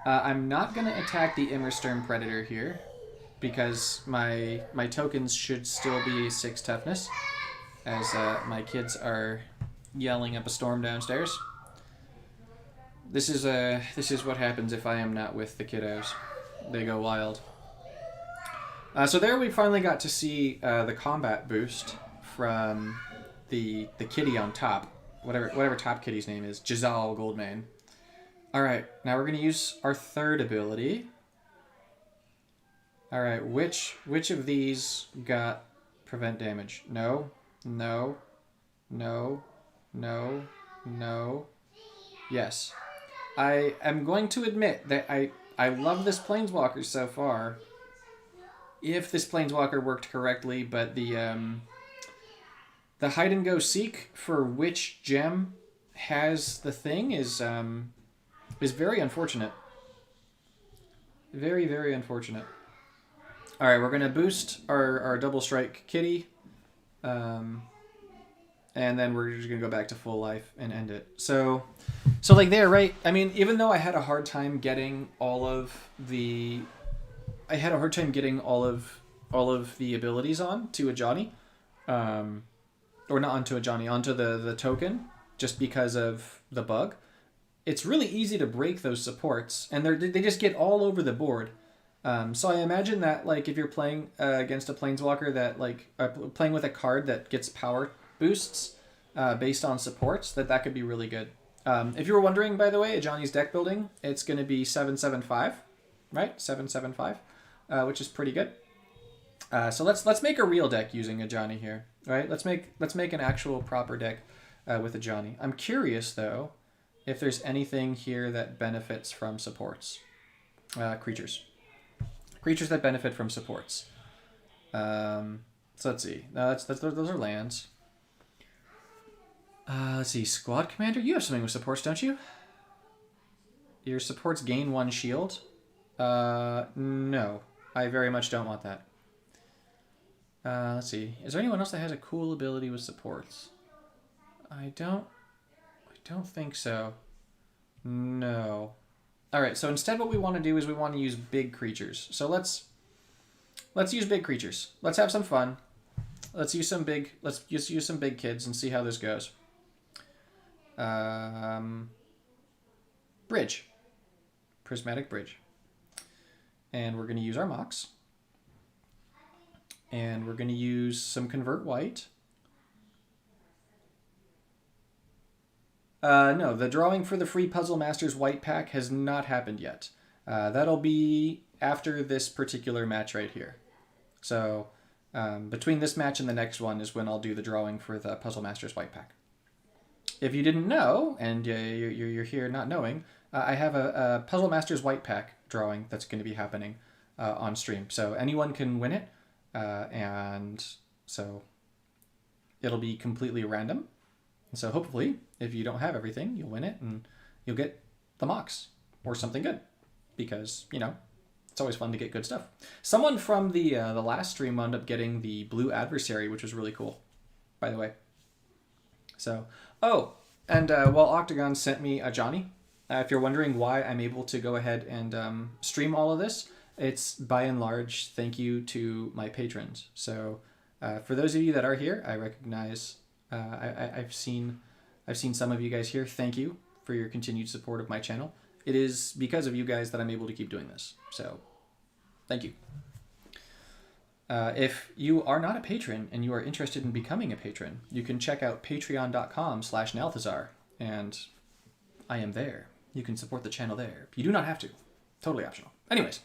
I'm not going to attack the Immersturm Predator here, because my tokens should still be 6 toughness, as my kids are yelling up a storm downstairs. This is what happens if I am not with the kiddos. They go wild. So there we finally got to see the combat boost from the kitty on top, whatever top kitty's name is, Giselle Goldmane. All right, now we're gonna use our third ability. All right, which of these got prevent damage? No. No, no, no, no. Yes. I am going to admit that I love this Planeswalker so far. If this Planeswalker worked correctly, but the hide and go seek for which gem has the thing is very unfortunate. Very, very unfortunate. All right, we're gonna boost our double strike kitty. And then we're just gonna go back to full life and end it. So like there, right? I mean, even though I had a hard time getting all of the abilities on to Ajani, or not onto Ajani, onto the token, just because of the bug. It's really easy to break those supports, and they just get all over the board. So I imagine that, like, if you're playing against a Planeswalker that, like, playing with a card that gets power boosts based on supports, that could be really good. If you were wondering, by the way, Ajani's deck building, it's going to be 775, right? 775, which is pretty good. So let's make a real deck using Ajani here, right? Let's make an actual proper deck with Ajani. I'm curious though if there's anything here that benefits from supports, creatures that benefit from supports. So let's see. Those are lands. Let's see. Squad Commander, you have something with supports, don't you? Your supports gain 1 shield. No, I very much don't want that. Let's see. Is there anyone else that has a cool ability with supports? I don't think so. No. All right, so instead what we want to do is we want to use big creatures. So let's use big creatures. Let's have some fun. Let's use some big kids and see how this goes. Bridge. Prismatic bridge. And we're going to use our Mox. And we're going to use some convert white. No, the drawing for the free Puzzle Masters white pack has not happened yet. That'll be after this particular match right here. So between this match and the next one is when I'll do the drawing for the Puzzle Masters white pack. If you didn't know, and you're here not knowing, I have a Puzzle Masters white pack drawing that's going to be happening on stream. So anyone can win it, and so it'll be completely random. So hopefully, if you don't have everything, you'll win it and you'll get the Mox or something good, because it's always fun to get good stuff. Someone from the last stream wound up getting the blue adversary, which was really cool, by the way. So, and while Octagon sent me Ajani, if you're wondering why I'm able to go ahead and stream all of this, it's by and large thank you to my patrons. So for those of you that are here, I recognize I've seen some of you guys here. Thank you for your continued support of my channel. It is because of you guys that I'm able to keep doing this. So thank you. If you are not a patron and you are interested in becoming a patron, you can check out patreon.com/Nalthazar, and I am there. You can support the channel there. You do not have to. Totally optional. Anyways,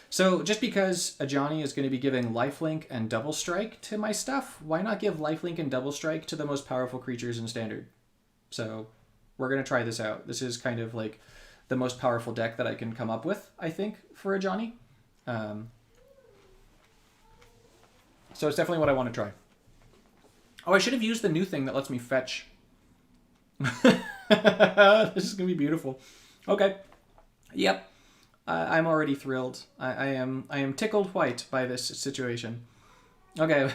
so just because Ajani is going to be giving lifelink and double strike to my stuff, why not give lifelink and double strike to the most powerful creatures in Standard? So we're going to try this out. This is kind of like the most powerful deck that I can come up with, I think, for Ajani. So it's definitely what I want to try. Oh, I should have used the new thing that lets me fetch. This is going to be beautiful. Okay. Yep. I'm already thrilled. I am tickled white by this situation. Okay.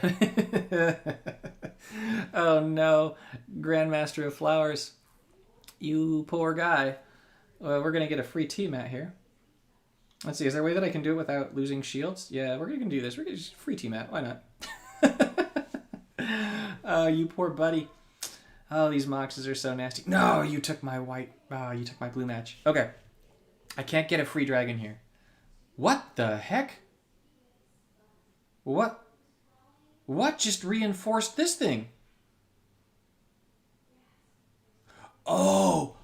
Oh no. Grandmaster of Flowers. You poor guy. Well, we're going to get a free T-mat here. Let's see, is there a way that I can do it without losing shields? Yeah, we're going to do this. We're going to just free T-mat. Why not? Oh, you poor buddy. Oh, these Moxes are so nasty. No, you took my white. Oh, you took my blue match. Okay. I can't get a free dragon here. What the heck? What just reinforced this thing? Oh!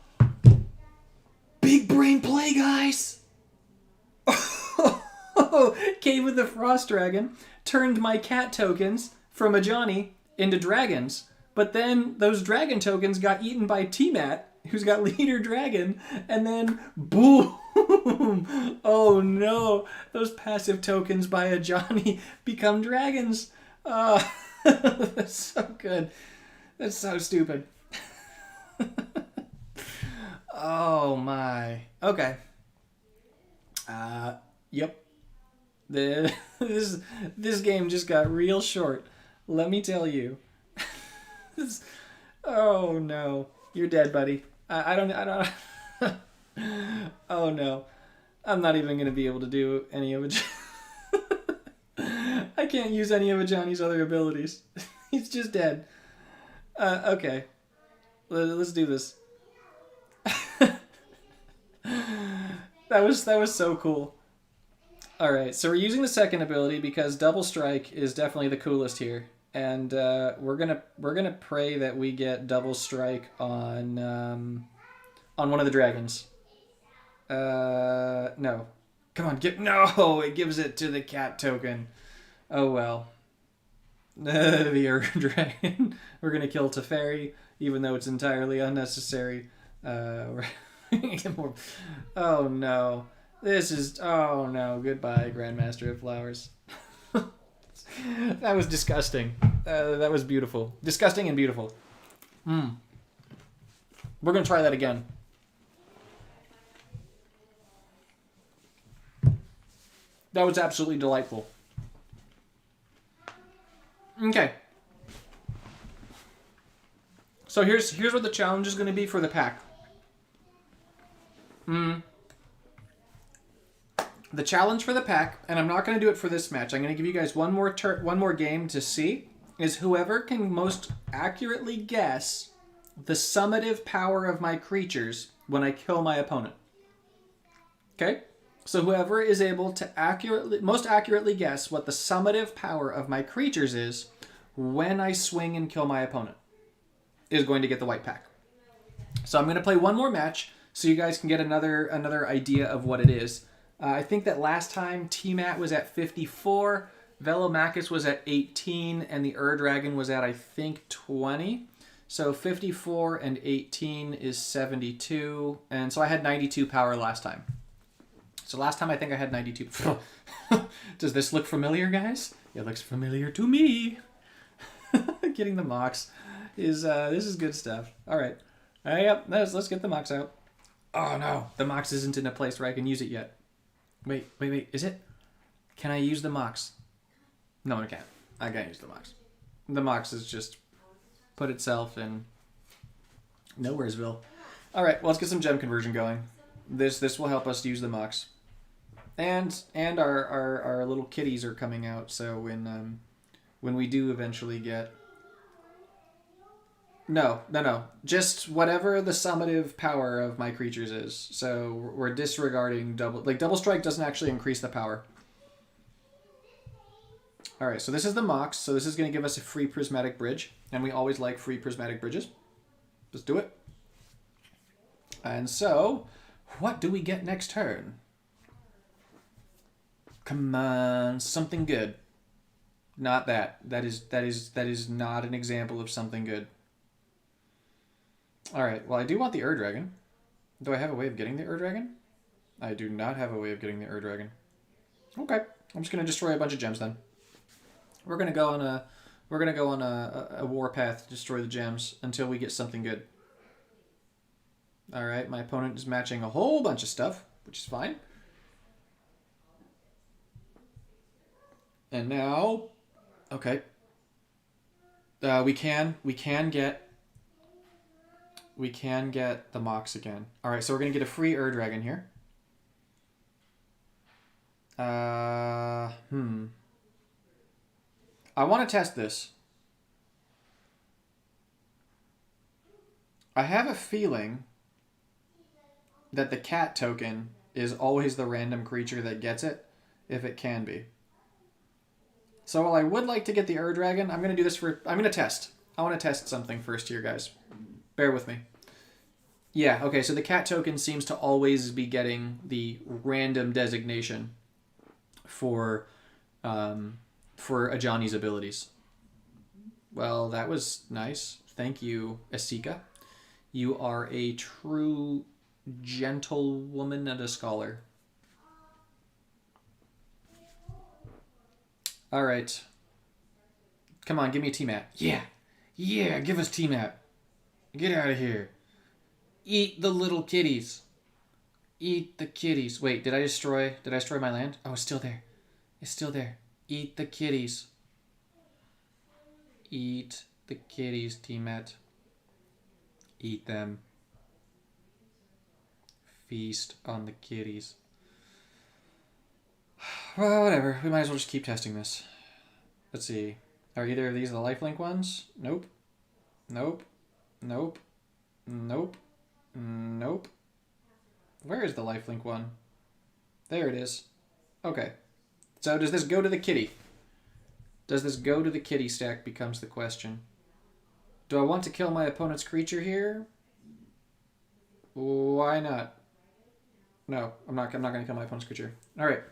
Big brain play, guys! Cave with the Frost Dragon turned my cat tokens from Ajani into dragons, but then those dragon tokens got eaten by T-Mat, who's got Leader Dragon, and then boom! Oh no! Those passive tokens by Ajani become dragons. That's so good. That's so stupid. Oh my. Okay. Yep. This game just got real short. Let me tell you. Oh no. You're dead, buddy. I don't Oh no. I'm not even going to be able to do any of it. I can't use any of Ajani's other abilities. He's just dead. Okay. Let's do this. That was so cool. All right, so we're using the second ability because double strike is definitely the coolest here, and we're gonna pray that we get double strike on one of the dragons. No, come on, no! It gives it to the cat token. Oh well. The Earth Dragon. We're gonna kill Teferi, even though it's entirely unnecessary. We're gonna get more. Oh no. Oh no, goodbye, Grandmaster of Flowers. That was disgusting. That was beautiful. Disgusting and beautiful. We're going to try that again. That was absolutely delightful. Okay. So here's what the challenge is going to be for the pack. The challenge for the pack, and I'm not going to do it for this match. I'm going to give you guys one more game to see, is whoever can most accurately guess the summative power of my creatures when I kill my opponent. Okay? So whoever is able to most accurately guess what the summative power of my creatures is when I swing and kill my opponent is going to get the white pack. So I'm going to play one more match so you guys can get another idea of what it is. I think that last time T-Mat was at 54, Velomachus was at 18, and the Ur-Dragon was at, I think, 20. So 54 and 18 is 72, and so I had 92 power last time. So last time I think I had 92. Does this look familiar, guys? It looks familiar to me. Getting the Mox is this is good stuff. All right. Yep, let's get the Mox out. Oh no, the Mox isn't in a place where I can use it yet. Wait, is it? Can I use the Mox? No, I can't. I can't use the Mox. The Mox is just put itself in Nowheresville. All right, well, let's get some gem conversion going. This will help us use the Mox. And our little kitties are coming out, so when we do eventually get... No. Just whatever the summative power of my creatures is. So we're disregarding double... Like, double strike doesn't actually increase the power. Alright, so this is the Mox. So this is going to give us a free prismatic bridge. And we always like free prismatic bridges. Let's do it. And so, what do we get next turn? Come on, something good. Not that. That is not an example of something good. Alright, well, I do want the Ur-Dragon. Do I have a way of getting the Ur-Dragon? I do not have a way of getting the Ur-Dragon. Okay, I'm just going to destroy a bunch of gems then. We're going to go on a warpath to destroy the gems until we get something good. Alright, my opponent is matching a whole bunch of stuff, which is fine. And now, okay. We can get the Mox again. Alright, so we're going to get a free Ur-Dragon here. I want to test this. I have a feeling that the cat token is always the random creature that gets it, if it can be. So while I would like to get the Ur-Dragon, I'm going to do this for... I'm going to test. I want to test something first here, guys. Bear with me. Yeah, okay, so the cat token seems to always be getting the random designation for Ajani's abilities. Well, that was nice. Thank you, Asika. You are a true gentlewoman and a scholar. All right. Come on, give me a T-Mat. Yeah, give us T-Mat. Get out of here. Eat the little kitties. Eat the kitties. Wait, did I destroy my land? Oh, it's still there. It's still there. Eat the kitties. Eat the kitties, T-Mat. Eat them. Feast on the kitties. Well, whatever. We might as well just keep testing this. Let's see. Are either of these the lifelink ones? Nope. Nope. Nope. Nope. Nope. Where is the lifelink one? There it is. Okay. So does this go to the kitty? Does this go to the kitty stack becomes the question. Do I want to kill my opponent's creature here? Why not? No, I'm not going to kill my opponent's creature. All right.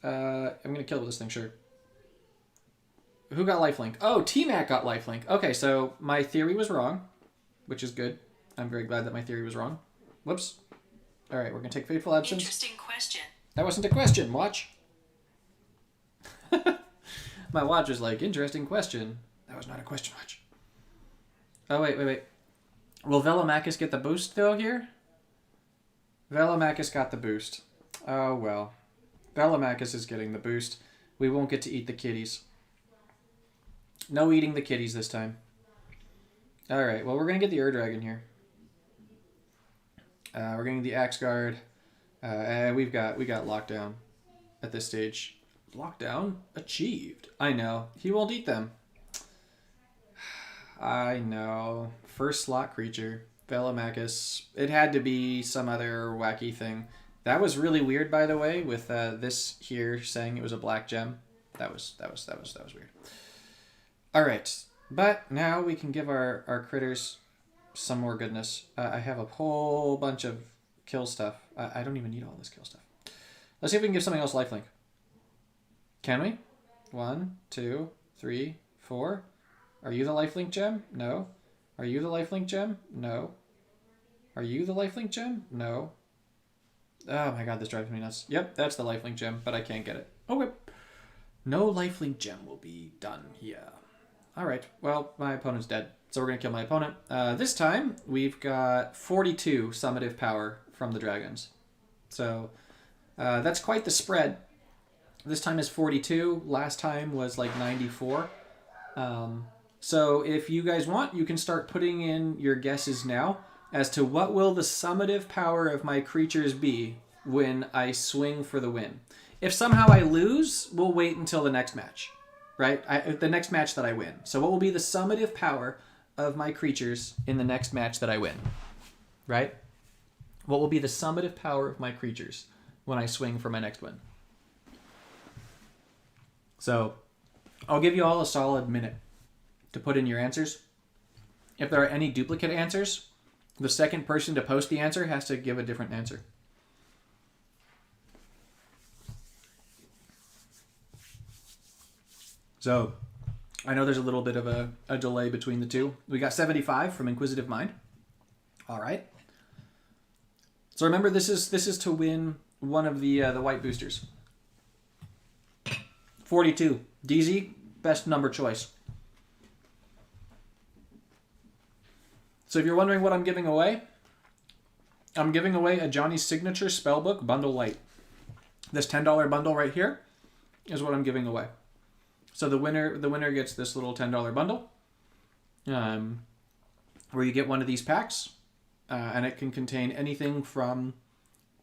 I'm going to kill this thing, sure. Who got lifelink? Oh, T-Mac got lifelink. Okay, so my theory was wrong, which is good. I'm very glad that my theory was wrong. Whoops. All right, we're going to take Fateful Absence. Interesting question. That wasn't a question. Watch. My watch was like, interesting question. That was not a question, watch. Oh, wait. Will Velomachus get the boost, though, here? Velomachus got the boost. Oh, well. Velomachus is getting the boost. We won't get to eat the kitties. No eating the kitties this time. All right. Well, we're gonna get the Ur-Dragon here. We're getting the Axe Guard, and we got lockdown at this stage. Lockdown achieved. I know he won't eat them. I know. First slot creature, Velomachus. It had to be some other wacky thing. That was really weird, by the way, with this here saying it was a black gem. That was weird. All right, but now we can give our critters some more goodness. I have a whole bunch of kill stuff. I don't even need all this kill stuff. Let's see if we can give something else lifelink. Can we? 1, 2, 3, 4. Are you the lifelink gem? No. Are you the lifelink gem? No. Are you the lifelink gem? No. Oh my god, this drives me nuts. Yep, that's the lifelink gem, but I can't get it. Okay. No lifelink gem will be done here. Alright, well, my opponent's dead, so we're going to kill my opponent. This time, we've got 42 summative power from the dragons. So, that's quite the spread. This time is 42. Last time was like 94. So if you guys want, you can start putting in your guesses now as to what will the summative power of my creatures be when I swing for the win. If somehow I lose, we'll wait until the next match, right? The next match that I win. So what will be the summative power of my creatures in the next match that I win, right? What will be the summative power of my creatures when I swing for my next win? So I'll give you all a solid minute to put in your answers. If there are any duplicate answers, the second person to post the answer has to give a different answer. So I know there's a little bit of a delay between the two. We got 75 from Inquisitive Mind. All right. So remember, this is to win one of the white boosters. 42. DZ, best number choice. So if you're wondering what I'm giving away, I'm giving away Ajani's signature spellbook bundle light. This $10 bundle right here is what I'm giving away. So the winner gets this little $10 bundle, where you get one of these packs, and it can contain anything from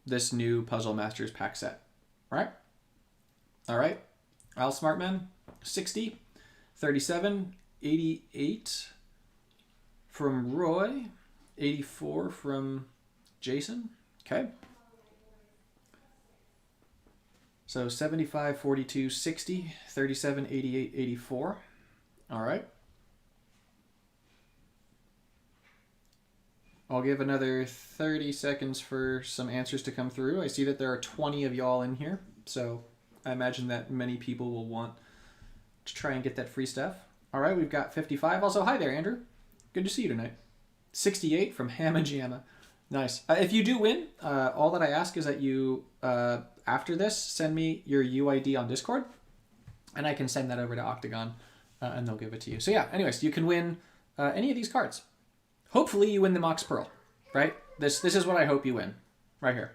this new Puzzle Masters pack set. All right. Al Smartman, 60, 37, 88 from Roy, 84 from Jason. Okay. So 75, 42, 60, 37, 88, 84. All right. I'll give another 30 seconds for some answers to come through. I see that there are 20 of y'all in here, so I imagine that many people will want to try and get that free stuff. All right, we've got 55. Also, hi there, Andrew. Good to see you tonight. 68 from Hamma Jamma. Nice. If you do win, all that I ask is that you, after this, send me your UID on Discord, and I can send that over to Octagon, and they'll give it to you. So yeah, anyways, you can win any of these cards. Hopefully you win the Mox Pearl, right? This is what I hope you win, right here.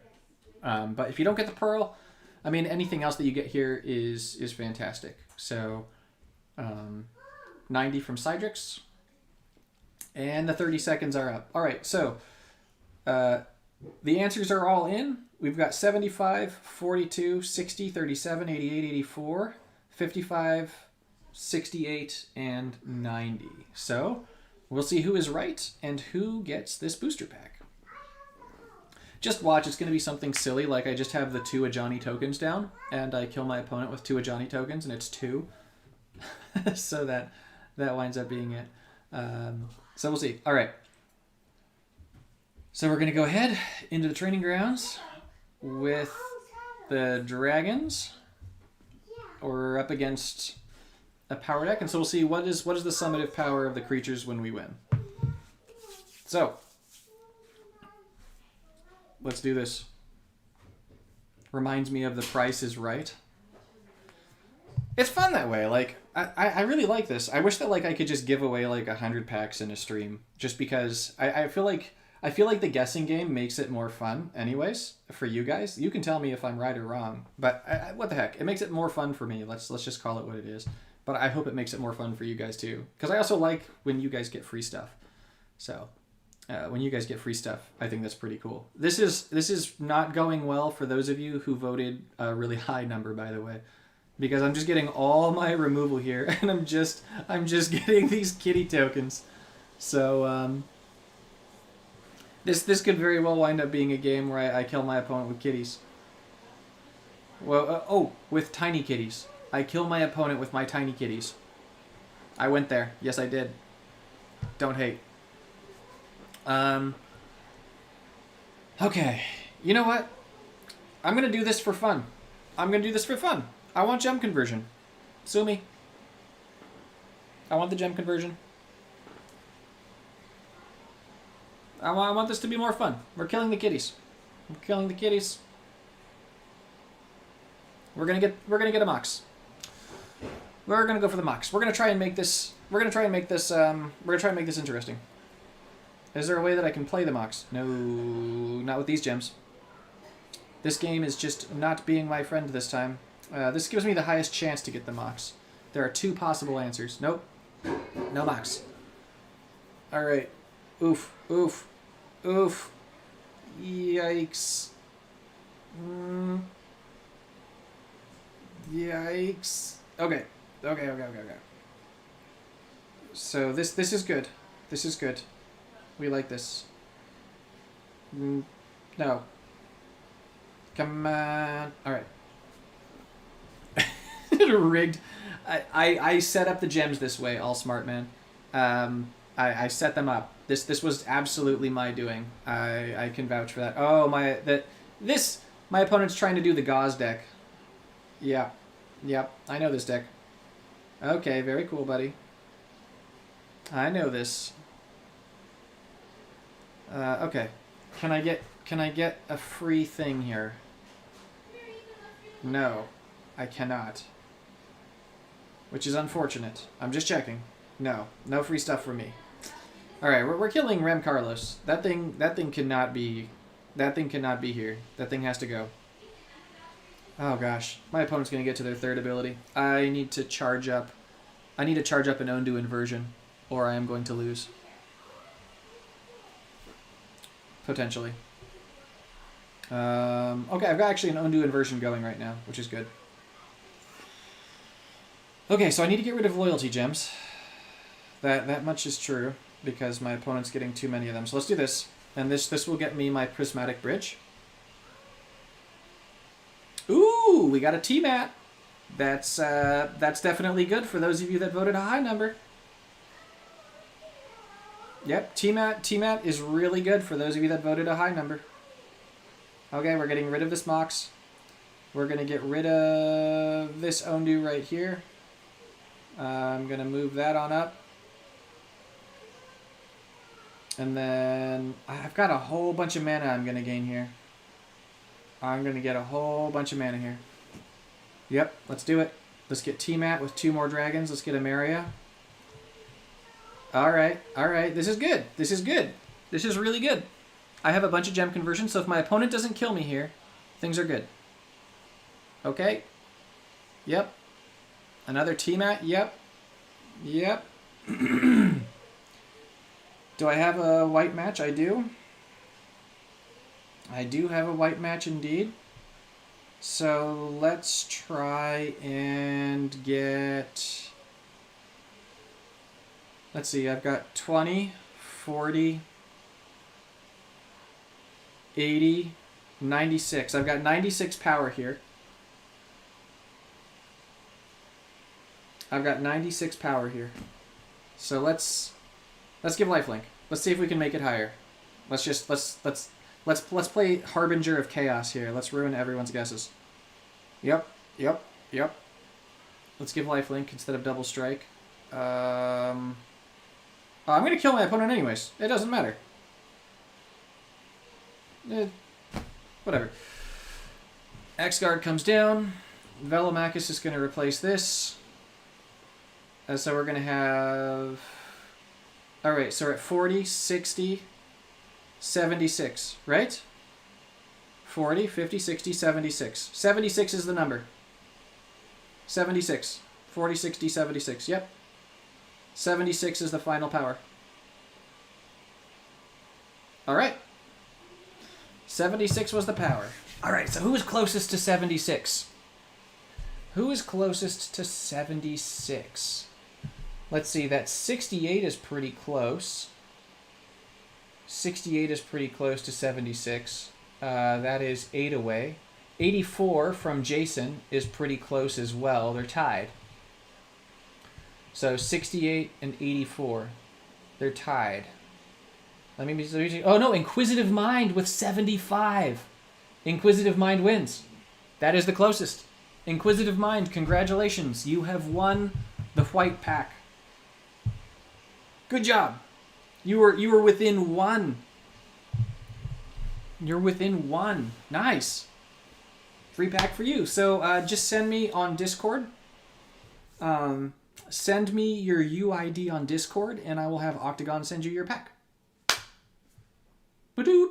But if you don't get the Pearl, I mean, anything else that you get here is fantastic. So 90 from Cydrix, and the 30 seconds are up. All right, so the answers are all in. We've got 75, 42, 60, 37, 88, 84, 55, 68, and 90. So we'll see who is right and who gets this booster pack. Just watch, it's going to be something silly, like I just have the 2 Ajani tokens down, and I kill my opponent with 2 Ajani tokens, and it's 2. So that winds up being it. So we'll see. All right. So we're going to go ahead into the training grounds with the dragons. We're up against a power deck, and so we'll see what is the summative power of the creatures when we win. So let's do this. Reminds me of The Price is Right. It's fun that way. Like I really like this. I wish that like I could just give away like 100 packs in a stream, just because I feel like the guessing game makes it more fun anyways for you guys. You can tell me if I'm right or wrong, but what the heck? It makes it more fun for me. Let's just call it what it is. But I hope it makes it more fun for you guys too, because I also like when you guys get free stuff. So when you guys get free stuff, I think that's pretty cool. This is not going well for those of you who voted a really high number, by the way, because I'm just getting all my removal here, and I'm just getting these kitty tokens. So this could very well wind up being a game where I kill my opponent with kitties. Well, with tiny kitties. I kill my opponent with my tiny kitties. I went there. Yes, I did. Don't hate. Okay. You know what? I'm gonna do this for fun. I want gem conversion. Sue me. I want the gem conversion. I want this to be more fun. We're killing the kitties. We're gonna get a mox. We're gonna go for the mox. We're gonna try and make this interesting. Is there a way that I can play the mox? No, not with these gems. This game is just not being my friend this time. This gives me the highest chance to get the mox. There are 2 possible answers. Nope. No mox. Alright. Oof. Yikes. Yikes. Okay. So this is good. This is good. We like this. No. Come on. Alright. Rigged. I set up the gems this way, all smart man. I set them up. This was absolutely my doing. I can vouch for that. Oh, my opponent's trying to do the gauze deck. Yep, I know this deck. Okay, very cool, buddy. I know this. Okay. Can I get a free thing here? No, I cannot. Which is unfortunate. I'm just checking. No free stuff for me. All right, we're killing Rem Carlos. That thing cannot be here. That thing has to go. Oh gosh, my opponent's gonna get to their 3rd ability. I need to charge up an Ondu inversion, or I am going to lose. Potentially. Okay, I've got actually an Ondu inversion going right now, which is good. Okay, so I need to get rid of loyalty gems. That much is true, because my opponent's getting too many of them. So let's do this. And this will get me my prismatic bridge. Ooh, we got a T-Mat. That's definitely good for those of you that voted a high number. Yep, T-Mat is really good for those of you that voted a high number. Okay, we're getting rid of this Mox. We're going to get rid of this Ondu right here. I'm going to move that on up. And then I've got a whole bunch of mana I'm going to gain here. I'm going to get a whole bunch of mana here. Yep, let's do it. Let's get T-Mat with 2 more dragons. Let's get Amaria. Alright. This is good. This is really good. I have a bunch of gem conversions, so if my opponent doesn't kill me here, things are good. Okay. Yep. Another T-Mat. Yep. Do I have a white match? I do. I do have a white match indeed. So let's try and get... Let's see, I've got 20, 40, 80, 96. I've got 96 power here. I've got 96 power here. So let's give lifelink. Let's see if we can make it higher. Let's play Harbinger of Chaos here. Let's ruin everyone's guesses. Yep. Let's give lifelink instead of double strike. I'm going to kill my opponent anyways. It doesn't matter. Whatever. X-Guard comes down. Velomachus is going to replace this. So we're going to have... Alright, so we're at 40, 60, 76, right? 40, 50, 60, 76. 76 is the number. 76. 40, 60, 76. Yep. 76 is the final power. All right. 76 was the power. All right, so who is closest to 76? Who is closest to 76? Let's see, that 68 is pretty close. 68 is pretty close to 76. That is 8 away. 84 from Jason is pretty close as well. They're tied. So 68 and 84. They're tied. Let me be. Oh no, Inquisitive Mind with 75. Inquisitive Mind wins. That is the closest. Inquisitive Mind, congratulations. You have won the white pack. Good job. You were within one. You're within one. Nice. Free pack for you. So just send me on Discord. Send me your UID on Discord, and I will have Octagon send you your pack. Ba-doop.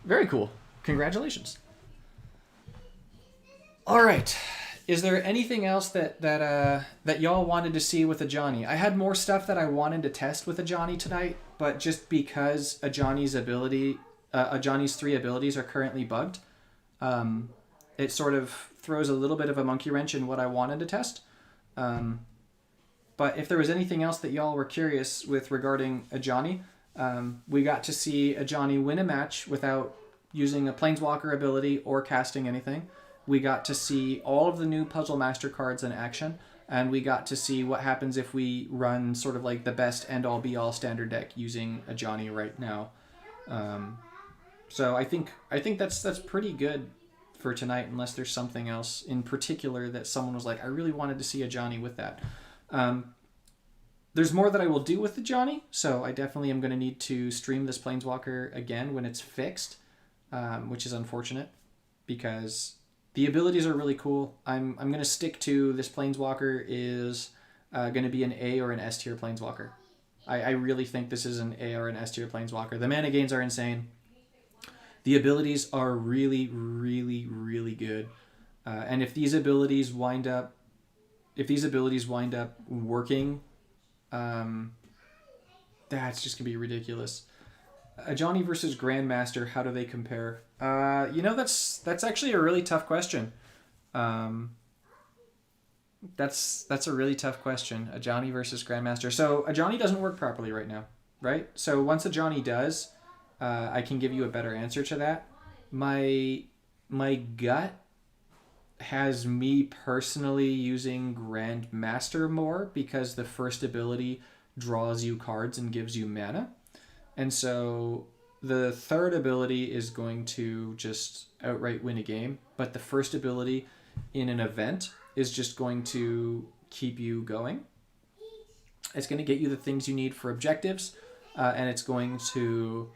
Very cool. Congratulations. All right. Is there anything else that y'all wanted to see with Ajani? I had more stuff that I wanted to test with Ajani tonight, but just because Ajani's 3 abilities are currently bugged, it sort of throws a little bit of a monkey wrench in what I wanted to test. But if there was anything else that y'all were curious with regarding Ajani, we got to see Ajani win a match without using a Planeswalker ability or casting anything. We got to see all of the new Puzzle Master cards in action, and we got to see what happens if we run sort of like the best end-all be-all standard deck using Ajani right now. So I think that's pretty good for tonight, unless there's something else in particular that someone was like, I really wanted to see Ajani with that. There's more that I will do with Ajani, so I definitely am going to need to stream this Planeswalker again when it's fixed, which is unfortunate because the abilities are really cool. I'm going to stick to this Planeswalker is going to be an A or an S tier Planeswalker. I really think this is an A or an S tier Planeswalker. The mana gains are insane. The abilities are really, really, really good. And if these abilities wind up working, that's just gonna be ridiculous. Ajani versus Grandmaster, how do they compare? That's actually a really tough question. That's a really tough question. Ajani versus Grandmaster. So Ajani doesn't work properly right now, right? So once Ajani does, I can give you a better answer to that. My gut has me personally using Grandmaster more because the first ability draws you cards and gives you mana. And so the third ability is going to just outright win a game, but the first ability in an event is just going to keep you going. It's going to get you the things you need for objectives, and it's going to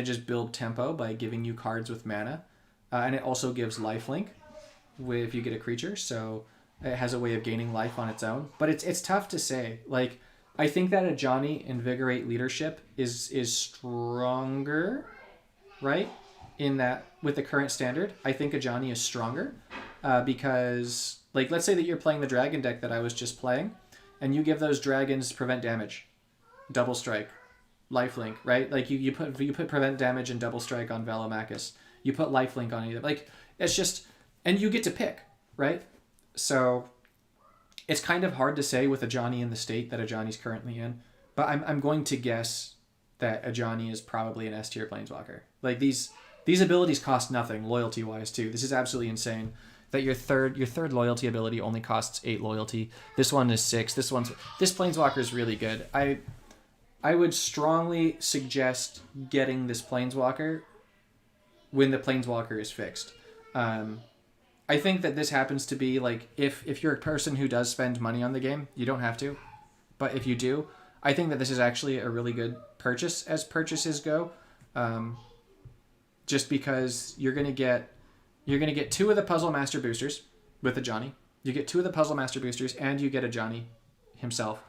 just build tempo by giving you cards with mana. And it also gives lifelink if you get a creature, so it has a way of gaining life on its own. But it's tough to say. Like, I think that Ajani Invigorate Leadership is stronger, right? In that, with the current standard, I think Ajani is stronger because, like, let's say that you're playing the dragon deck that I was just playing, and you give those dragons prevent damage, double strike, lifelink, right? Like you put prevent damage and double strike on Velomachus. You put lifelink on either. Like, it's just, and you get to pick, right? So it's kind of hard to say with Ajani in the state that Ajani's currently in, but I'm going to guess that Ajani is probably an S tier Planeswalker. Like, these abilities cost nothing loyalty wise too. This is absolutely insane that your third loyalty ability only costs 8 loyalty. This one is 6. This Planeswalker is really good. I would strongly suggest getting this Planeswalker when the Planeswalker is fixed. I think that this happens to be like, if you're a person who does spend money on the game, you don't have to, but if you do, I think that this is actually a really good purchase as purchases go. Just because you're gonna get 2 of the Puzzle Master boosters with Ajani. You get 2 of the Puzzle Master boosters, and you get Ajani himself.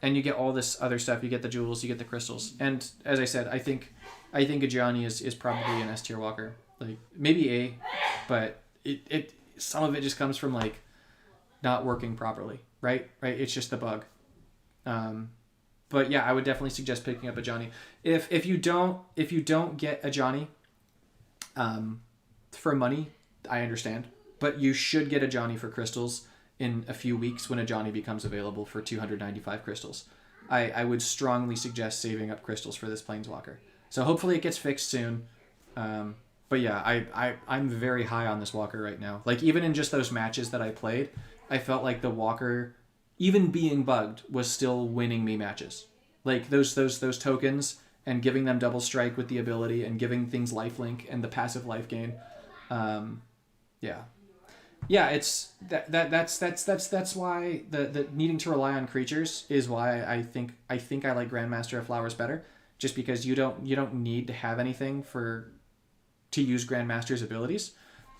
And you get all this other stuff. You get the jewels, you get the crystals. And as I said, I think Ajani is probably an S tier walker. Like, maybe A, but it some of it just comes from, like, not working properly, right? Right? It's just the bug. But yeah, I would definitely suggest picking up Ajani. If you don't get Ajani for money, I understand. But you should get Ajani for crystals in a few weeks when Ajani becomes available for 295 crystals. I would strongly suggest saving up crystals for this Planeswalker. So hopefully it gets fixed soon. But yeah, I'm very high on this Walker right now. Like, even in just those matches that I played, I felt like the Walker, even being bugged, was still winning me matches. Like, those tokens and giving them double strike with the ability and giving things lifelink and the passive life gain. Yeah, it's that's why the needing to rely on creatures is why I think I like Grandmaster of Flowers better, just because you don't need to have anything to use Grandmaster's abilities.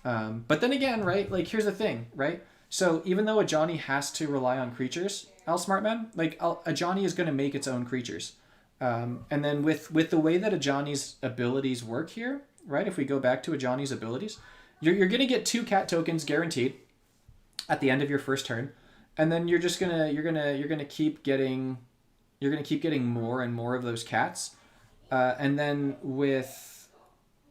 But then again, right? Like, here's the thing, right? So even though Ajani has to rely on creatures, Smartman, like, Ajani is going to make its own creatures. And then with the way that Ajani's abilities work here, right? If we go back to Ajani's abilities, you're going to get 2 cat tokens guaranteed at the end of your first turn, and then you're gonna keep getting more and more of those cats, and then with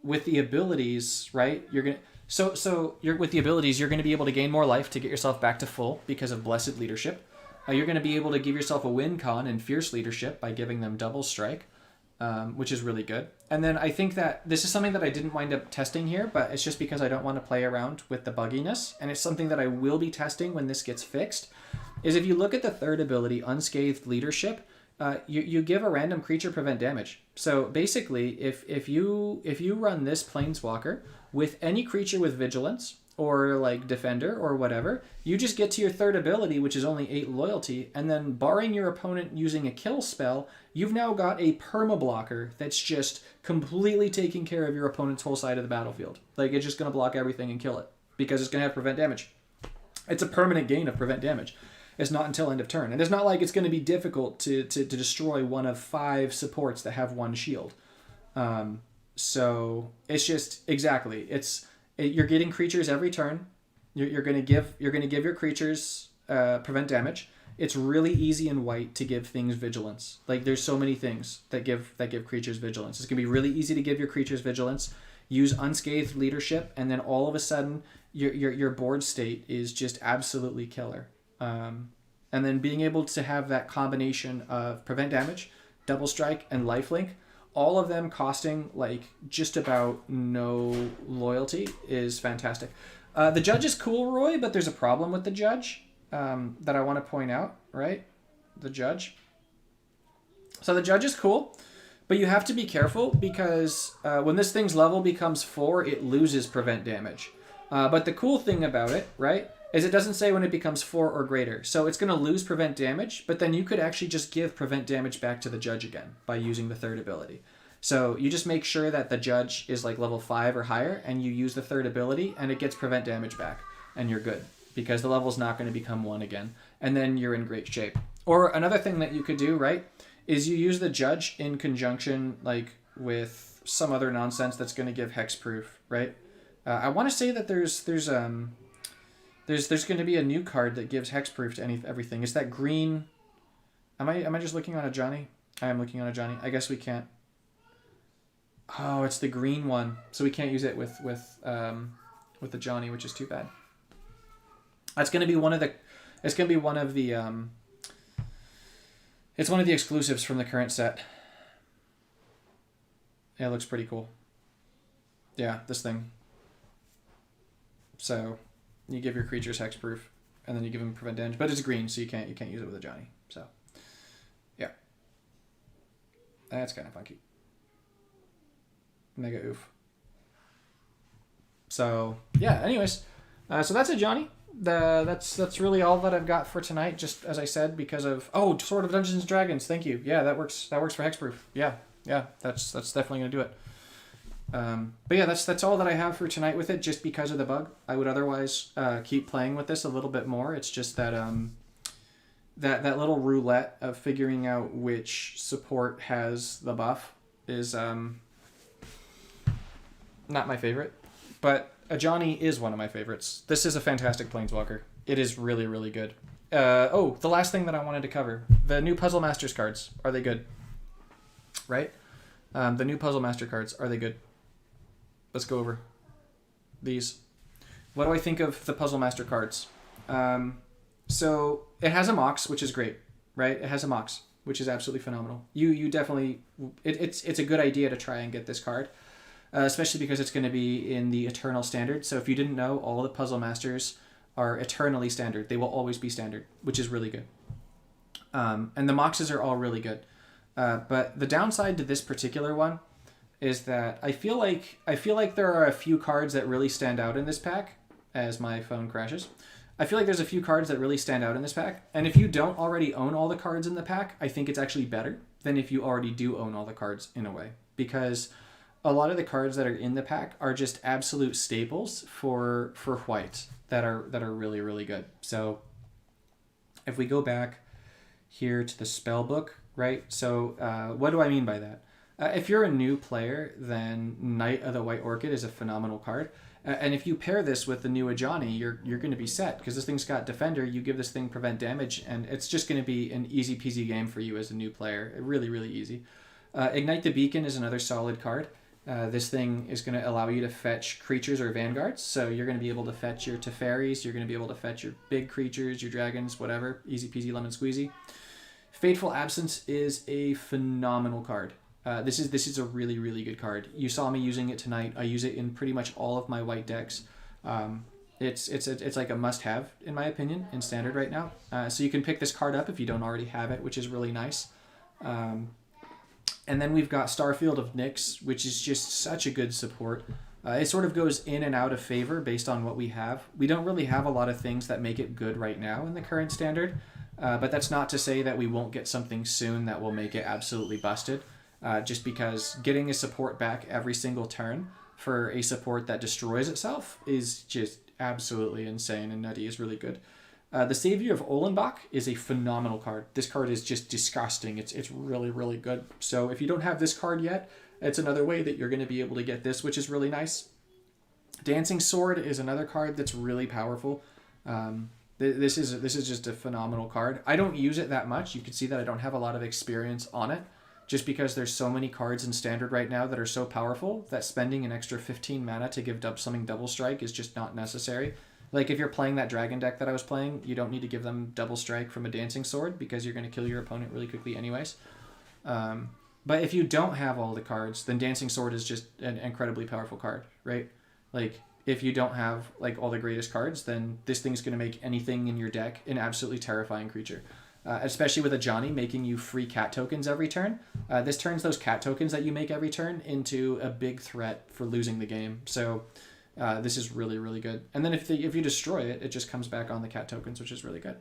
the abilities, right? You're with the abilities, you're gonna be able to gain more life to get yourself back to full because of Blessed Leadership. You're gonna be able to give yourself a win con and Fierce Leadership by giving them double strike. Which is really good. And then I think that this is something that I didn't wind up testing here, but it's just because I don't want to play around with the bugginess, and it's something that I will be testing when this gets fixed, is if you look at the third ability, Unscathed Leadership, you give a random creature prevent damage. So basically, if you run this Planeswalker with any creature with Vigilance, or like Defender or whatever, you just get to your third ability, which is only 8 loyalty, and then barring your opponent using a kill spell, you've now got a perma blocker that's just completely taking care of your opponent's whole side of the battlefield. Like, it's just going to block everything and kill it because it's going to have prevent damage. It's a permanent gain of prevent damage. It's not until end of turn. And it's not like it's going to be difficult to destroy one of 5 supports that have 1 shield. So it's just, exactly, you're getting creatures every turn. You're gonna give your creatures prevent damage. It's really easy in white to give things vigilance. Like, there's so many things that give creatures vigilance. It's gonna be really easy to give your creatures vigilance. Use Unscathed Leadership, and then all of a sudden your board state is just absolutely killer. And then being able to have that combination of prevent damage, double strike, and lifelink, all of them costing like just about no loyalty, is fantastic. The Judge is cool, Roy, but there's a problem with the Judge that I want to point out, right? The Judge. So the Judge is cool, but you have to be careful because when this thing's level becomes 4, it loses prevent damage. But the cool thing about it, right, is it doesn't say when it becomes 4 or greater. So it's going to lose prevent damage, but then you could actually just give prevent damage back to the Judge again by using the third ability. So you just make sure that the Judge is like level 5 or higher, and you use the third ability, and it gets prevent damage back, and you're good, because the level's not going to become 1 again, and then you're in great shape. Or another thing that you could do, right, is you use the Judge in conjunction like with some other nonsense that's going to give hexproof, right? I want to say that there's going to be a new card that gives hexproof to everything. It's that green. Am I just looking on Ajani? I am looking on Ajani. I guess we can't. Oh, it's the green one, so we can't use it with Ajani, which is too bad. That's going to be one of the. It's going to be one of the. It's one of the exclusives from the current set. Yeah, it looks pretty cool. Yeah, this thing. So, you give your creatures hexproof, and then you give them prevent damage, but it's green, so you can't use it with Ajani. So, yeah, that's kind of funky. Mega oof. So yeah. Anyways, so that's Ajani. That's really all that I've got for tonight. Just as I said, because of Sword of Dungeons and Dragons. Thank you. Yeah, that works. That works for hexproof. Yeah. That's definitely gonna do it. But yeah, that's all that I have for tonight with it, just because of the bug. I would otherwise keep playing with this a little bit more. It's just that that little roulette of figuring out which support has the buff is not my favorite. But Ajani is one of my favorites. This is a fantastic Planeswalker. It is really, really good. The last thing that I wanted to cover. The new Puzzle Masters cards. Are they good? Right? The new Puzzle Master cards. Are they good? Let's go over these. What do I think of the Puzzle Master cards? So it has a Mox, which is great, right? It has a Mox, which is absolutely phenomenal. You definitely... It's a good idea to try and get this card. Especially because it's going to be in the Eternal Standard. So if you didn't know, all the Puzzle Masters are eternally standard. They will always be standard, which is really good. And the Moxes are all really good. But the downside to this particular one is that I feel like there are a few cards that really stand out in this pack, as my phone crashes. I feel like there's a few cards that really stand out in this pack. And if you don't already own all the cards in the pack, I think it's actually better than if you already do own all the cards in a way. Because a lot of the cards that are in the pack are just absolute staples for white that are really, really good. So if we go back here to the spell book, right? So what do I mean by that? If you're a new player, then Knight of the White Orchid is a phenomenal card. And if you pair this with the new Ajani, you're going to be set, because this thing's got Defender. You give this thing prevent damage, and it's just going to be an easy peasy game for you as a new player. Really, really easy. Ignite the Beacon is another solid card. This thing is going to allow you to fetch creatures or vanguards. So you're going to be able to fetch your Teferis. You're going to be able to fetch your big creatures, your dragons, whatever. Easy peasy lemon squeezy. Fateful Absence is a phenomenal card. This is a really, really good card. You saw me using it tonight. I use it in pretty much all of my white decks. It's like a must-have, in my opinion, in Standard right now. So you can pick this card up if you don't already have it, which is really nice. And then we've got Starfield of Nyx, which is just such a good support. It sort of goes in and out of favor based on what we have. We don't really have a lot of things that make it good right now in the current Standard. But that's not to say that we won't get something soon that will make it absolutely busted. Just because getting a support back every single turn for a support that destroys itself is just absolutely insane, and nutty is really good. The Savior of Olenbach is a phenomenal card. This card is just disgusting. It's really, really good. So if you don't have this card yet, it's another way that you're going to be able to get this, which is really nice. Dancing Sword is another card that's really powerful. This is just a phenomenal card. I don't use it that much. You can see that I don't have a lot of experience on it, just because there's so many cards in Standard right now that are so powerful that spending an extra 15 mana to give something double strike is just not necessary. Like if you're playing that dragon deck that I was playing, you don't need to give them double strike from a Dancing Sword because you're going to kill your opponent really quickly anyways. But if you don't have all the cards, then Dancing Sword is just an incredibly powerful card, right? Like if you don't have like all the greatest cards, then this thing's going to make anything in your deck an absolutely terrifying creature. Especially with Ajani making you free cat tokens every turn. This turns those cat tokens that you make every turn into a big threat for losing the game. So this is really, really good. And then if you destroy it, it just comes back on the cat tokens, which is really good.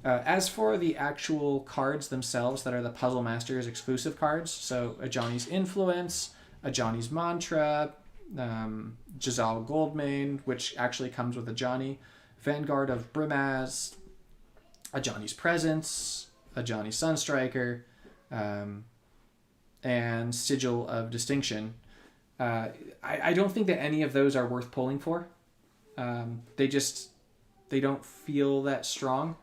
As for the actual cards themselves that are the Puzzle Masters exclusive cards, so Ajani's Influence, Ajani's Mantra, Jazal Goldmane, which actually comes with Ajani, Vanguard of Brimaz, Ajani's Presence, Ajani Sunstriker, and Sigil of Distinction. I don't think that any of those are worth pulling for. They don't feel that strong.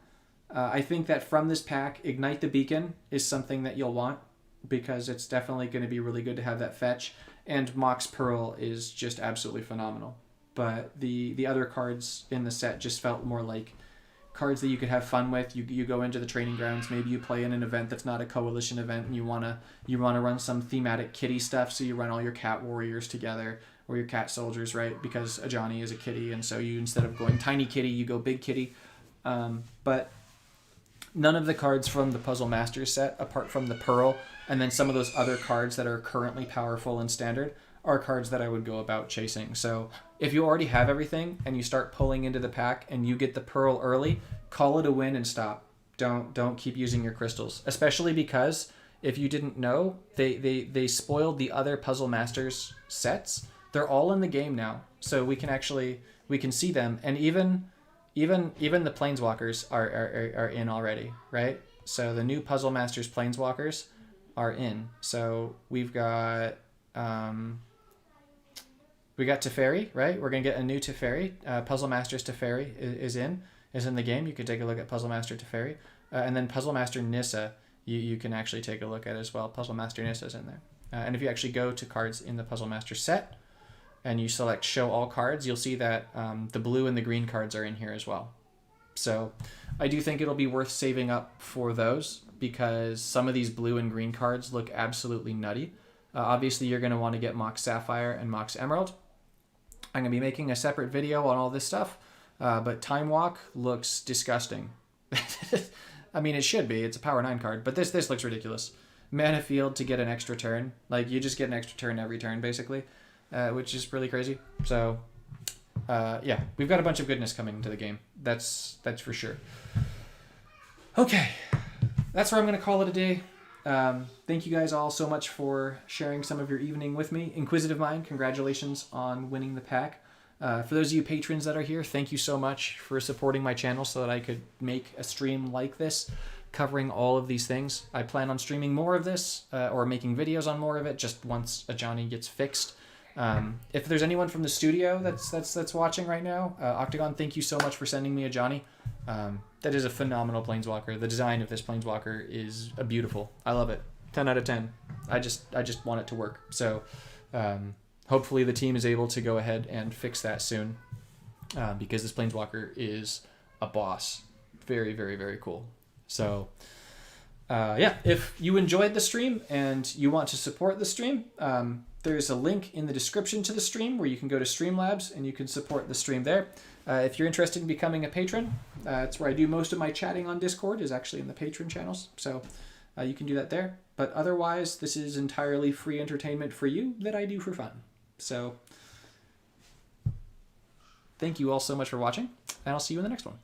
I think that from this pack, Ignite the Beacon is something that you'll want because it's definitely going to be really good to have that fetch. And Mox Pearl is just absolutely phenomenal. But the other cards in the set just felt more like cards that you could have fun with. You go into the training grounds, maybe you play in an event that's not a coalition event, and you wanna run some thematic kitty stuff, so you run all your cat warriors together or your cat soldiers, right? Because Ajani is a kitty, and so you, instead of going tiny kitty, you go big kitty. But none of the cards from the Puzzle Masters set, apart from the Pearl, and then some of those other cards that are currently powerful in Standard, are cards that I would go about chasing. So if you already have everything and you start pulling into the pack and you get the Pearl early, call it a win and stop. Don't keep using your crystals, especially because if you didn't know, they spoiled the other Puzzle Masters sets. They're all in the game now, so we can see them, and even the Planeswalkers are in already, right? So the new Puzzle Masters Planeswalkers are in. So we got Teferi, right? We're going to get a new Teferi. Puzzle Masters Teferi is in. is in the game, you could take a look at Puzzle Master Teferi. And then Puzzle Master Nissa, you can actually take a look at as well. Puzzle Master Nissa is in there. And if you actually go to cards in the Puzzle Master set, and you select Show All Cards, you'll see that the blue and the green cards are in here as well. So I do think it'll be worth saving up for those, because some of these blue and green cards look absolutely nutty. Obviously, you're going to want to get Mox Sapphire and Mox Emerald. I'm going to be making a separate video on all this stuff, but Time Walk looks disgusting. I mean, it should be. It's a Power 9 card, but this looks ridiculous. Mana Field to get an extra turn. Like, you just get an extra turn every turn, basically, which is really crazy. So, yeah, we've got a bunch of goodness coming to the game. That's for sure. Okay, that's where I'm going to call it a day. Thank you guys all so much for sharing some of your evening with me. Inquisitive Mind, congratulations on winning the pack. For those of you patrons that are here, thank you so much for supporting my channel so that I could make a stream like this, covering all of these things. I plan on streaming more of this, or making videos on more of it, just once Ajani gets fixed. If there's anyone from the studio that's watching right now, Octagon, thank you so much for sending me Ajani. That is a phenomenal Planeswalker. The design of this Planeswalker is beautiful. I love it. 10 out of 10. I just want it to work. So hopefully the team is able to go ahead and fix that soon, because this Planeswalker is a boss. Very, very, very cool. So yeah, if you enjoyed the stream and you want to support the stream, there's a link in the description to the stream where you can go to Streamlabs and you can support the stream there. If you're interested in becoming a patron, it's where I do most of my chatting on Discord, is actually in the patron channels. So you can do that there. But otherwise, this is entirely free entertainment for you that I do for fun. So thank you all so much for watching, and I'll see you in the next one.